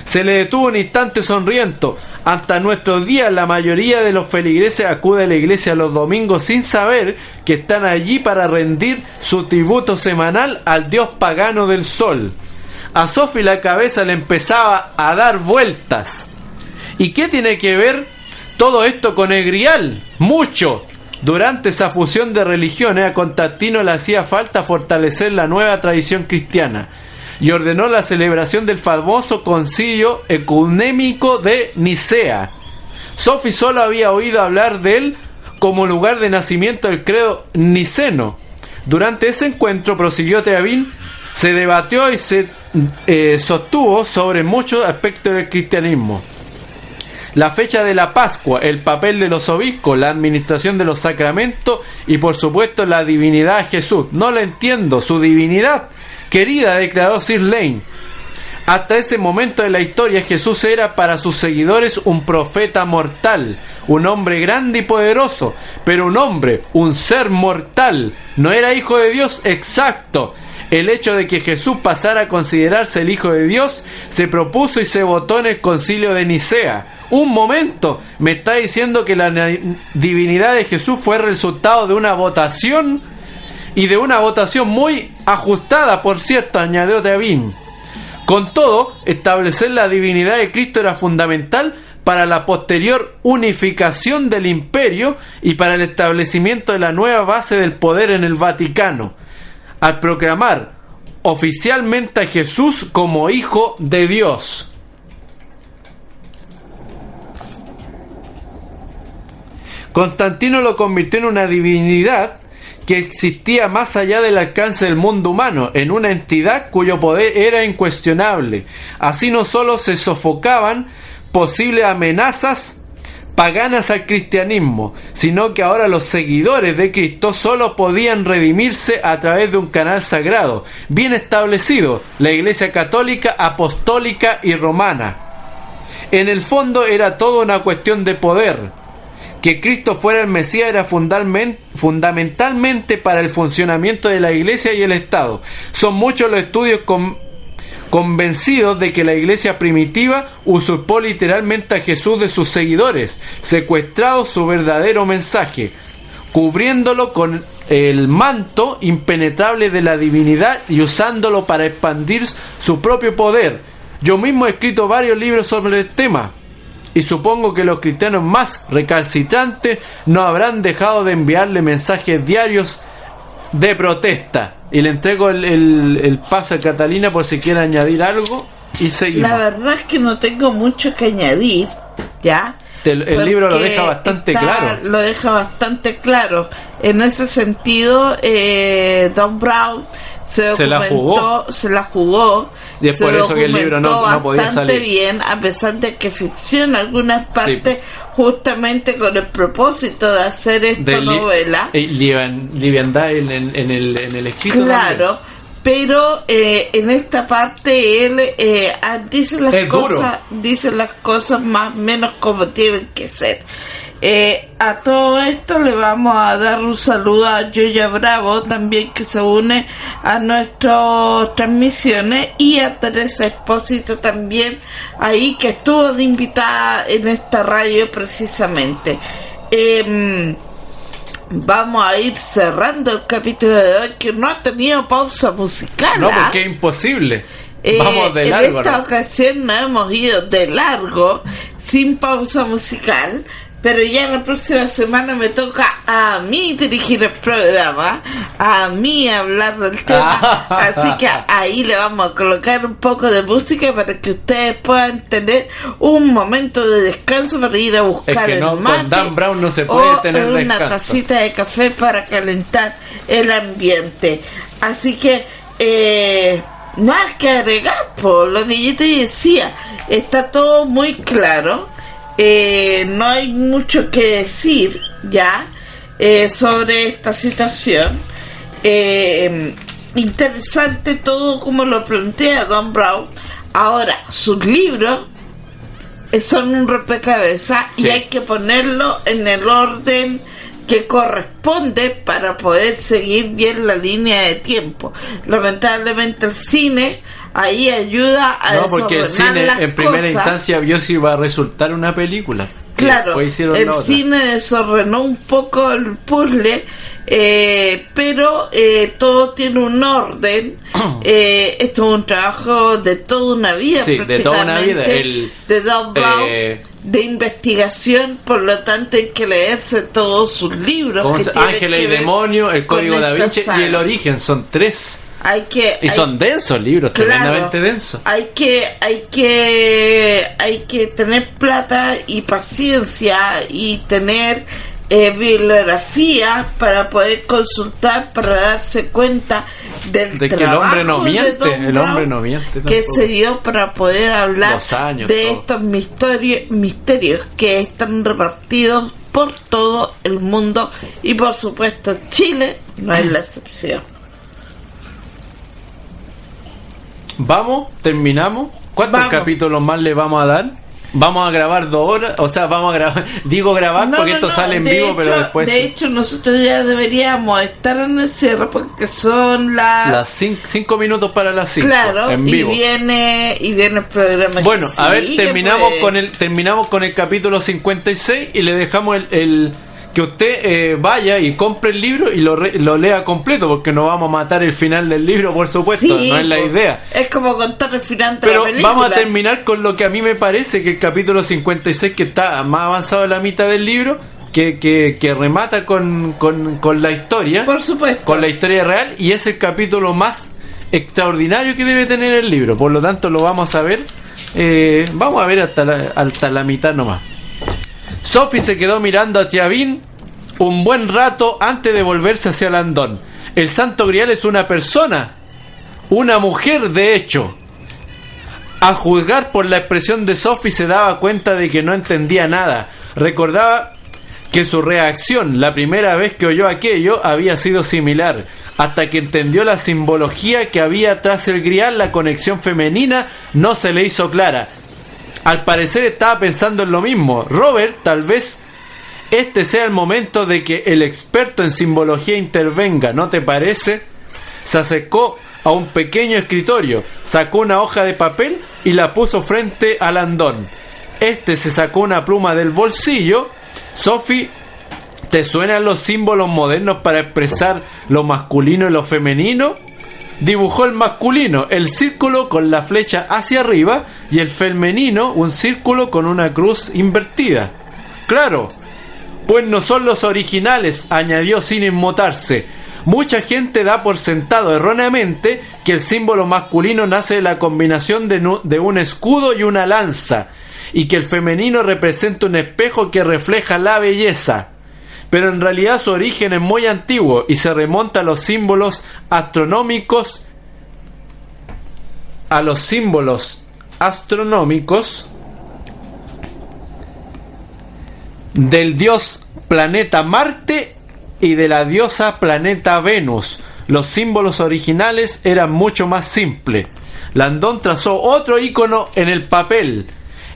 Se le detuvo un instante sonriendo. Hasta nuestros días la mayoría de los feligreses acude a la iglesia los domingos sin saber que están allí para rendir su tributo semanal al dios pagano del sol. A Sophie la cabeza le empezaba a dar vueltas. ¿Y qué tiene que ver todo esto con el Grial? Mucho. Durante esa fusión de religiones a Constantino le hacía falta fortalecer la nueva tradición cristiana y ordenó la celebración del famoso concilio ecuménico de Nicea. Sophie solo había oído hablar de él como lugar de nacimiento del credo niceno. Durante ese encuentro, prosiguió Teabín, se debatió y se sostuvo sobre muchos aspectos del cristianismo. La fecha de la Pascua, el papel de los obispos, la administración de los sacramentos y por supuesto la divinidad de Jesús. No la entiendo, su divinidad querida, declaró Sir Lane. Hasta ese momento de la historia Jesús era para sus seguidores un profeta mortal, un hombre grande y poderoso, pero un ser mortal. No era hijo de Dios exacto. El hecho de que Jesús pasara a considerarse el Hijo de Dios se propuso y se votó en el concilio de Nicea. Un momento, ¿me está diciendo que la divinidad de Jesús fue resultado de una votación? Y de una votación muy ajustada, por cierto, añadió Teabín. Con todo, establecer la divinidad de Cristo era fundamental para la posterior unificación del imperio y para el establecimiento de la nueva base del poder en el Vaticano, al proclamar oficialmente a Jesús como Hijo de Dios. Constantino lo convirtió en una divinidad que existía más allá del alcance del mundo humano, en una entidad cuyo poder era incuestionable. Así no solo se sofocaban posibles amenazas paganas al cristianismo, sino que ahora los seguidores de Cristo solo podían redimirse a través de un canal sagrado, bien establecido, la Iglesia Católica, Apostólica y Romana. En el fondo era toda una cuestión de poder. Que Cristo fuera el Mesías era fundamentalmente para el funcionamiento de la Iglesia y el Estado. Son muchos los estudios convencidos de que la Iglesia primitiva usurpó literalmente a Jesús de sus seguidores, secuestrado su verdadero mensaje, cubriéndolo con el manto impenetrable de la divinidad y usándolo para expandir su propio poder. Yo mismo he escrito varios libros sobre el tema. Y supongo que los cristianos más recalcitrantes no habrán dejado de enviarle mensajes diarios de protesta. Y le entrego el paso a Catalina por si quiere añadir algo y seguimos. La verdad es que no tengo mucho que añadir, ¿ya? El libro lo deja bastante claro. Lo deja bastante claro. En ese sentido, Don Brown se la jugó. Y es por eso que el libro no podía salir bastante bien, a pesar de que ficciona algunas partes, justamente con el propósito de hacer esta novela. Liviandad en el escrito. Claro, también. Pero en esta parte él dice las cosas más o menos como tienen que ser. A todo esto le vamos a dar un saludo a Yoya Bravo también, que se une a nuestras transmisiones, y a Teresa Espósito también ahí, que estuvo de invitada en esta radio precisamente. Vamos a ir cerrando el capítulo de hoy, que no ha tenido pausa musical. No, porque es imposible. Vamos de largo. En esta ocasión nos hemos ido de largo, sin pausa musical. Pero ya la próxima semana me toca a mí dirigir el programa, a mí hablar del tema, así que ahí le vamos a colocar un poco de música para que ustedes puedan tener un momento de descanso para ir a buscar el mate, con Dan Brown no se puede tener una descanso. Tacita de café para calentar el ambiente. Así que nada que agregar, por lo que yo te decía, está todo muy claro, no hay mucho que decir ya sobre esta situación. Interesante todo como lo plantea Dan Brown. Ahora, sus libros son un rompecabezas, sí, y hay que ponerlo en el orden que corresponde para poder seguir bien la línea de tiempo. Lamentablemente el cine ahí ayuda a desordenar porque el cine las en primera cosas. Instancia vio si iba a resultar una película. Claro, el cine desordenó un poco el puzzle, pero todo tiene un orden. Esto es un trabajo de toda una vida, sí, prácticamente, de toda una vida. De Dan Brown, de investigación, por lo tanto hay que leerse todos sus libros. Ángeles y Demonios, El Código Da Vinci y El Origen, son 3. Son densos libros, claro, tremendamente densos. Hay que tener plata y paciencia y tener bibliografía para poder consultar, para darse cuenta del de que el hombre no miente, el hombre no miente que se dio para poder hablar de estos misterios que están repartidos por todo el mundo, y por supuesto Chile no es la excepción. Vamos, terminamos. ¿Cuántos capítulos más le vamos a dar? Vamos a grabar 2 horas, o sea, vamos a grabar, porque esto sale en vivo, pero después... De hecho, nosotros ya deberíamos estar en el cierre, porque son las 5 minutos para las 5, claro, en vivo. Y viene el programa. Bueno, a ver, terminamos con el capítulo 56 y le dejamos el que usted vaya y compre el libro y lo lea completo, porque no vamos a matar el final del libro, por supuesto, sí, no es la idea. Es como contar el final de la película. Pero vamos a terminar con lo que a mí me parece que el capítulo 56, que está más avanzado de la mitad del libro, que remata con la historia. Por supuesto. Con la historia real, y es el capítulo más extraordinario que debe tener el libro. Por lo tanto, lo vamos a ver. Vamos a ver hasta la mitad nomás. Sophie se quedó mirando a Tiavin un buen rato antes de volverse hacia Landon. El Santo Grial es una persona, una mujer de hecho. A juzgar por la expresión de Sophie, se daba cuenta de que no entendía nada. Recordaba que su reacción la primera vez que oyó aquello había sido similar, hasta que entendió la simbología que había tras el Grial. La conexión femenina no se le hizo clara. Al parecer estaba pensando en lo mismo. Robert, tal vez este sea el momento de que el experto en simbología intervenga, ¿no te parece? Se acercó a un pequeño escritorio, sacó una hoja de papel y la puso frente a Landon. Este se sacó una pluma del bolsillo. Sophie, ¿te suenan los símbolos modernos para expresar lo masculino y lo femenino? Dibujó el masculino, el círculo con la flecha hacia arriba, y el femenino, un círculo con una cruz invertida. Claro, pues no son los originales, añadió sin inmutarse. Mucha gente da por sentado erróneamente que el símbolo masculino nace de la combinación de un escudo y una lanza, y que el femenino representa un espejo que refleja la belleza. Pero en realidad su origen es muy antiguo y se remonta a los símbolos astronómicos, del dios planeta Marte y de la diosa planeta Venus. Los símbolos originales eran mucho más simples. Landon trazó otro icono en el papel.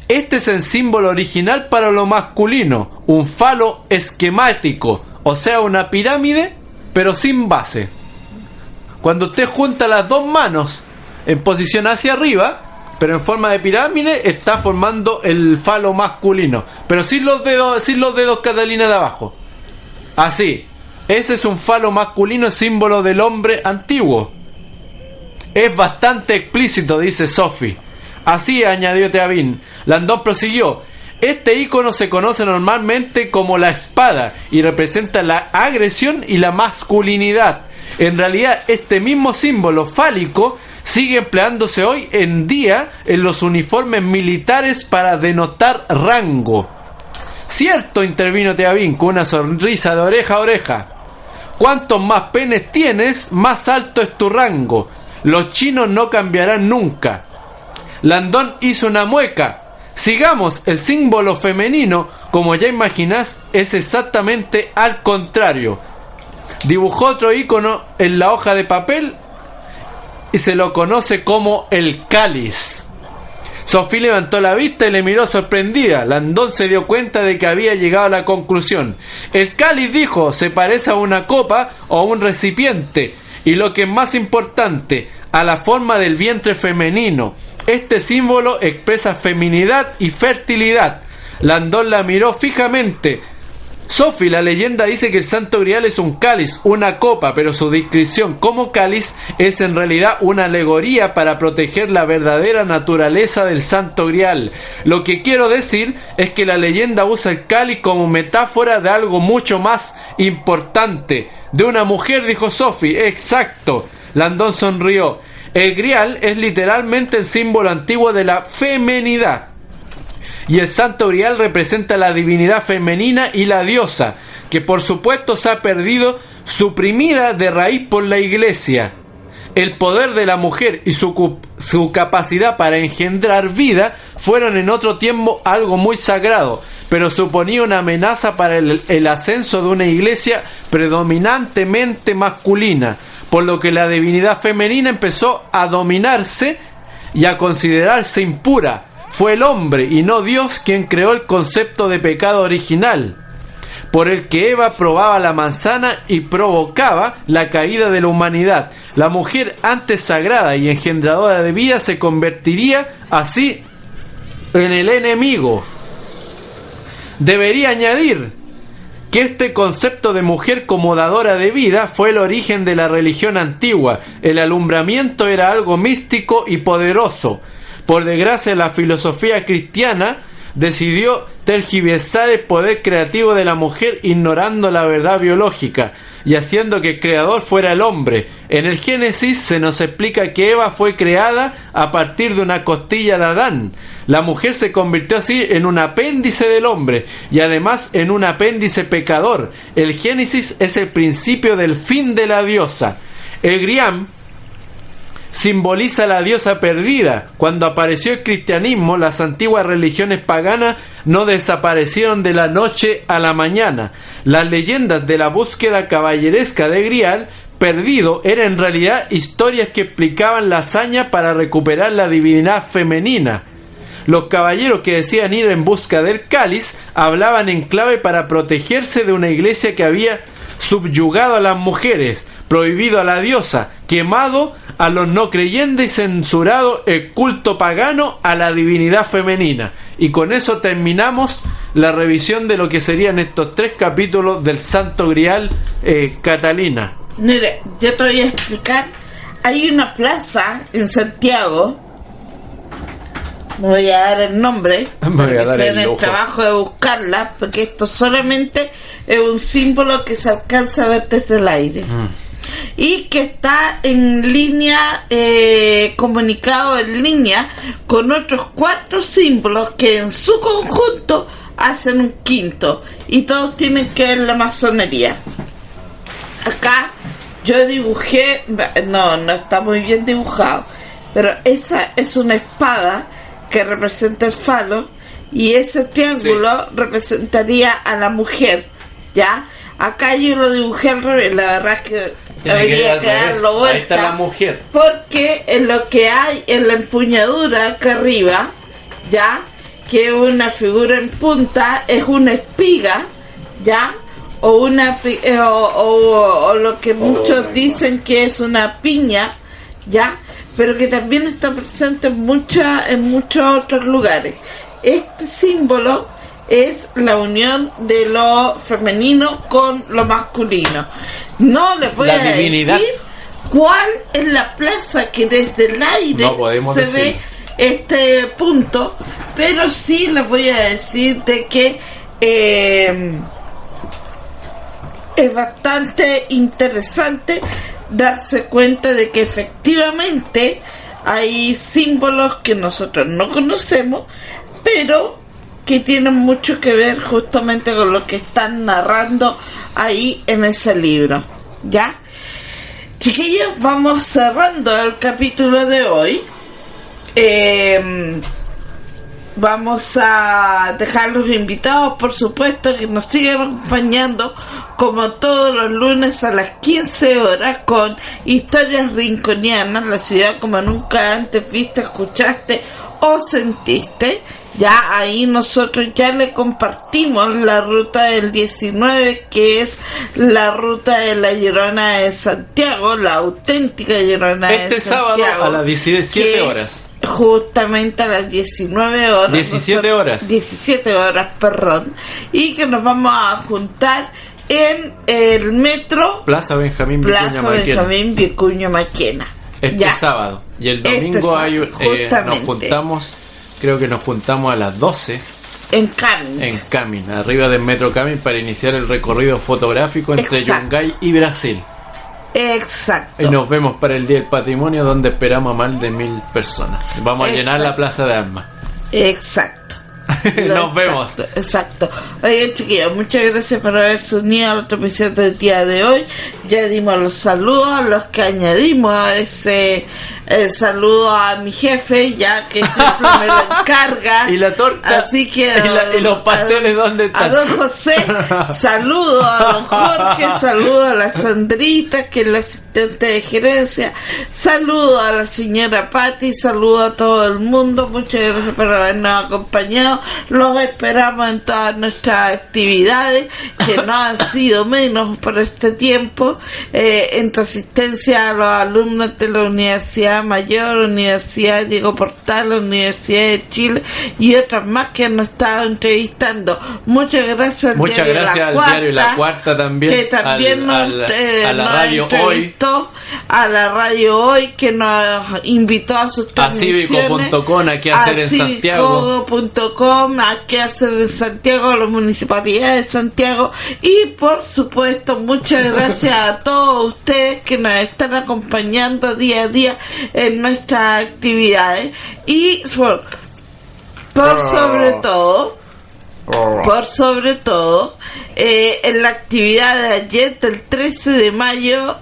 Este es el símbolo original para lo masculino, un falo esquemático, o sea, una pirámide, pero sin base. Cuando usted junta las dos manos en posición hacia arriba, pero en forma de pirámide, está formando el falo masculino, pero sin los dedos Catalina de abajo. Así, ese es un falo masculino, símbolo del hombre antiguo. Es bastante explícito, dice Sophie. Así, añadió Teavin. Landon prosiguió. Este icono se conoce normalmente como la espada y representa la agresión y la masculinidad. En realidad, este mismo símbolo fálico sigue empleándose hoy en día en los uniformes militares para denotar rango. Cierto, intervino Teavin con una sonrisa de oreja a oreja. Cuantos más penes tienes, más alto es tu rango. Los chinos no cambiarán nunca. Landon hizo una mueca. Sigamos, el símbolo femenino, como ya imaginás, es exactamente al contrario. Dibujó otro icono en la hoja de papel y se lo conoce como el cáliz. Sophie levantó la vista y le miró sorprendida. Landon se dio cuenta de que había llegado a la conclusión. El cáliz, dijo, se parece a una copa o a un recipiente, y lo que es más importante, a la forma del vientre femenino. Este símbolo expresa feminidad y fertilidad. Landon la miró fijamente. Sophie, la leyenda dice que el Santo Grial es un cáliz, una copa, pero su descripción como cáliz es en realidad una alegoría para proteger la verdadera naturaleza del Santo Grial. Lo que quiero decir es que la leyenda usa el cáliz como metáfora de algo mucho más importante. De una mujer, dijo Sophie. Exacto. Landon sonrió. El Grial es literalmente el símbolo antiguo de la feminidad. Y el Santo Grial representa la divinidad femenina y la diosa, que por supuesto se ha perdido, suprimida de raíz por la Iglesia. El poder de la mujer y su capacidad para engendrar vida fueron en otro tiempo algo muy sagrado, pero suponía una amenaza para el ascenso de una Iglesia predominantemente masculina, por lo que la divinidad femenina empezó a dominarse y a considerarse impura. Fue el hombre y no Dios quien creó el concepto de pecado original, por el que Eva probaba la manzana y provocaba la caída de la humanidad. La mujer, antes sagrada y engendradora de vida, se convertiría así en el enemigo. Debería añadir que este concepto de mujer como dadora de vida fue el origen de la religión antigua. El alumbramiento era algo místico y poderoso. Por desgracia, la filosofía cristiana decidió tergiversar el poder creativo de la mujer, ignorando la verdad biológica y haciendo que el creador fuera el hombre. En el Génesis se nos explica que Eva fue creada a partir de una costilla de Adán. La mujer se convirtió así en un apéndice del hombre y además en un apéndice pecador. El Génesis es el principio del fin de la diosa. El Grial simboliza la diosa perdida. Cuando apareció el cristianismo, las antiguas religiones paganas no desaparecieron de la noche a la mañana. Las leyendas de la búsqueda caballeresca de Grial perdido eran en realidad historias que explicaban la hazaña para recuperar la divinidad femenina. Los caballeros que decían ir en busca del cáliz hablaban en clave para protegerse de una iglesia que había subyugado a las mujeres, prohibido a la diosa, quemado a los no creyentes y censurado el culto pagano a la divinidad femenina. Y con eso terminamos la revisión de lo que serían estos 3 capítulos del Santo Grial, Catalina. Mire, yo te voy a explicar. Hay una plaza en Santiago, no voy a dar el nombre, porque sea en el trabajo de buscarla, porque esto solamente es un símbolo que se alcanza a ver desde el aire. Y que está en línea, comunicado en línea con otros 4 símbolos que en su conjunto hacen un quinto, y todos tienen que ver la masonería. Acá yo dibujé, no está muy bien dibujado, pero esa es una espada que representa el falo, y ese triángulo representaría a la mujer, ¿ya? Acá yo lo dibujé al revés, la verdad es que debería quedarlo vuelta. Ahí está la mujer. Porque en lo que hay en la empuñadura acá arriba, ¿ya? Que es una figura en punta, es una espiga, ¿ya? O una o lo que muchos dicen que es una piña, ¿ya? Pero que también está presente en muchos otros lugares. Este símbolo es la unión de lo femenino con lo masculino. No les voy a decir cuál es la plaza que desde el aire se ve este punto, pero sí les voy a decir de que es bastante interesante darse cuenta de que efectivamente hay símbolos que nosotros no conocemos, pero que tienen mucho que ver justamente con lo que están narrando ahí en ese libro. ¿Ya? Chiquillos, vamos cerrando el capítulo de hoy. Vamos a dejar los invitados, por supuesto, que nos sigan acompañando como todos los lunes a las 15 horas con Historias Rinconianas, la ciudad como nunca antes viste, escuchaste o sentiste. Ya ahí nosotros ya le compartimos la ruta del 19, que es la ruta de la Llorona de Santiago, la auténtica Llorona de Santiago. Este sábado a las 17 horas. Justamente a las 19 horas. 17 horas. 17 horas, perdón. Y que nos vamos a juntar en el metro Plaza Benjamín Vicuña Maquena. Este sábado. Y el domingo nos juntamos, creo que nos juntamos a las 12. En Camin. En Camin, arriba del metro Camin, para iniciar el recorrido fotográfico entre Yungay y Brasil. Exacto. Y nos vemos para el Día del Patrimonio, donde esperamos a más de 1000 personas. Vamos a llenar la Plaza de Armas. Exacto. Nos vemos. Exacto. Oye, chiquillos, muchas gracias por haberse unido a la transmisión del día de hoy. Ya dimos los saludos, los que añadimos a ese saludo a mi jefe, ya que siempre me lo encarga. Y la torta. Así que y los pasteles, ¿dónde están? A don José, saludo a don Jorge, saludo a la Sandrita, que es la asistente de gerencia, saludo a la señora Patti, saludo a todo el mundo. Muchas gracias por habernos acompañado. Los esperamos en todas nuestras actividades, que no han sido menos por este tiempo, en tu asistencia a los alumnos de la Universidad Mayor, Universidad Diego Portal, Universidad de Chile y otras más que nos estado entrevistando. Muchas gracias al diario La Cuarta también, que también a la radio Hoy, a la radio Hoy, que nos invitó a sus transmisiones, a cívico.com, a qué hacer en Santiago, a qué hacer en Santiago, a la Municipalidad de Santiago, y por supuesto muchas gracias a todos ustedes que nos están acompañando día a día en nuestras actividades. Y por sobre todo, en la actividad de ayer del 13 de mayo,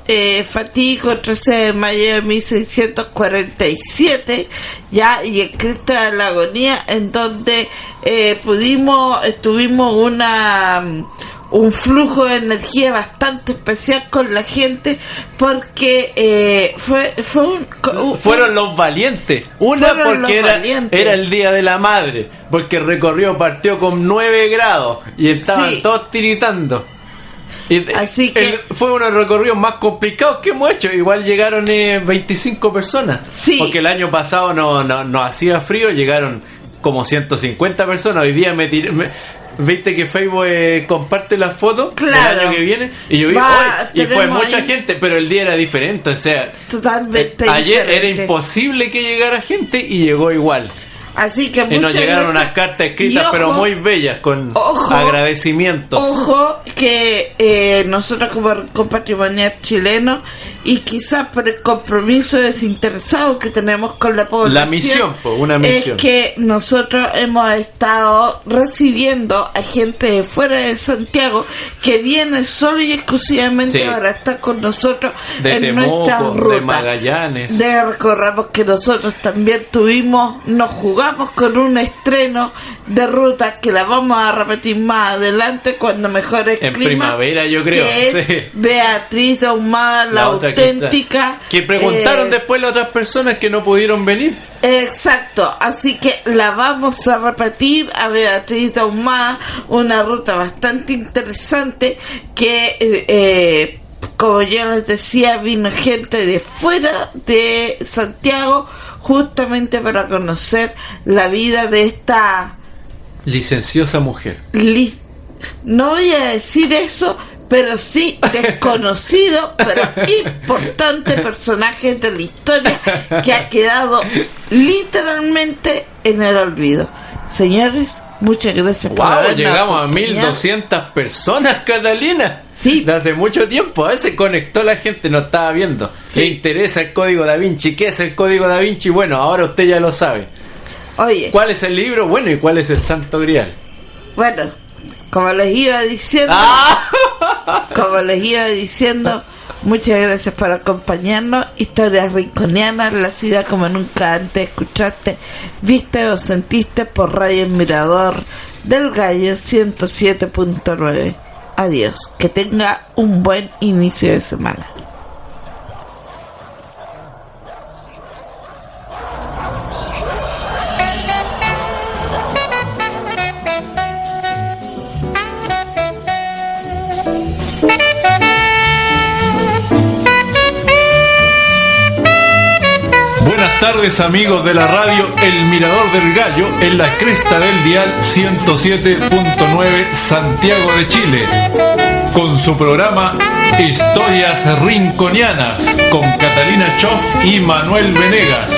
fatídico 13 de mayo de 1647, ya, y el Cristo de la Agonía, en donde tuvimos un flujo de energía bastante especial con la gente, porque fueron los valientes. Porque era el Día de la Madre, porque el recorrido partió con 9 grados y estaban todos tiritando. Así que fue uno de los recorridos más complicados que hemos hecho. Igual llegaron 25 personas, porque el año pasado no hacía frío, llegaron como 150 personas. Hoy día ¿viste que Facebook comparte las fotos del año que viene? Y yo vi y fue mucha gente, pero el día era diferente. O sea, totalmente ayer diferente. Era imposible que llegara gente y llegó igual. Así que y nos llegaron unas cartas escritas, pero muy bellas, con agradecimientos. Ojo que nosotros como patrimonial chileno, y quizás por el compromiso desinteresado que tenemos con la población, una misión, es que nosotros hemos estado recibiendo a gente de fuera de Santiago que viene solo y exclusivamente para estar con nosotros de en Temuco, nuestra ruta de Magallanes, de recorramos, que nosotros también nos jugamos con un estreno de ruta que la vamos a repetir más adelante cuando mejore el clima, primavera, yo creo, que es Beatriz Ahumada, la auténtica, que preguntaron después las otras personas que no pudieron venir. Exacto, así que la vamos a repetir a Beatriz Ahumada, una ruta bastante interesante que como ya les decía, vino gente de fuera de Santiago justamente para conocer la vida de esta licenciosa mujer. No voy a decir eso, pero sí desconocido, pero importante personaje de la historia que ha quedado literalmente en el olvido. Señores, muchas gracias por habernos llegamos acompañado. A 1200 personas, Catalina. Sí. De hace mucho tiempo. A veces conectó la gente, no estaba viendo. Sí. Le interesa el Código Da Vinci. ¿Qué es el Código Da Vinci? Bueno, ahora usted ya lo sabe. Oye. ¿Cuál es el libro? Bueno, ¿y cuál es el Santo Grial? Bueno, como les iba diciendo, Muchas gracias por acompañarnos. Historias rinconianas, la ciudad como nunca antes escuchaste, viste o sentiste por Radio El Mirador del Gallo 107.9. Adiós, que tenga un buen inicio de semana. Buenas tardes, amigos de la radio El Mirador del Gallo, en la cresta del dial 107.9 Santiago de Chile, con su programa Historias Rinconianas con Catalina Choff y Manuel Venegas.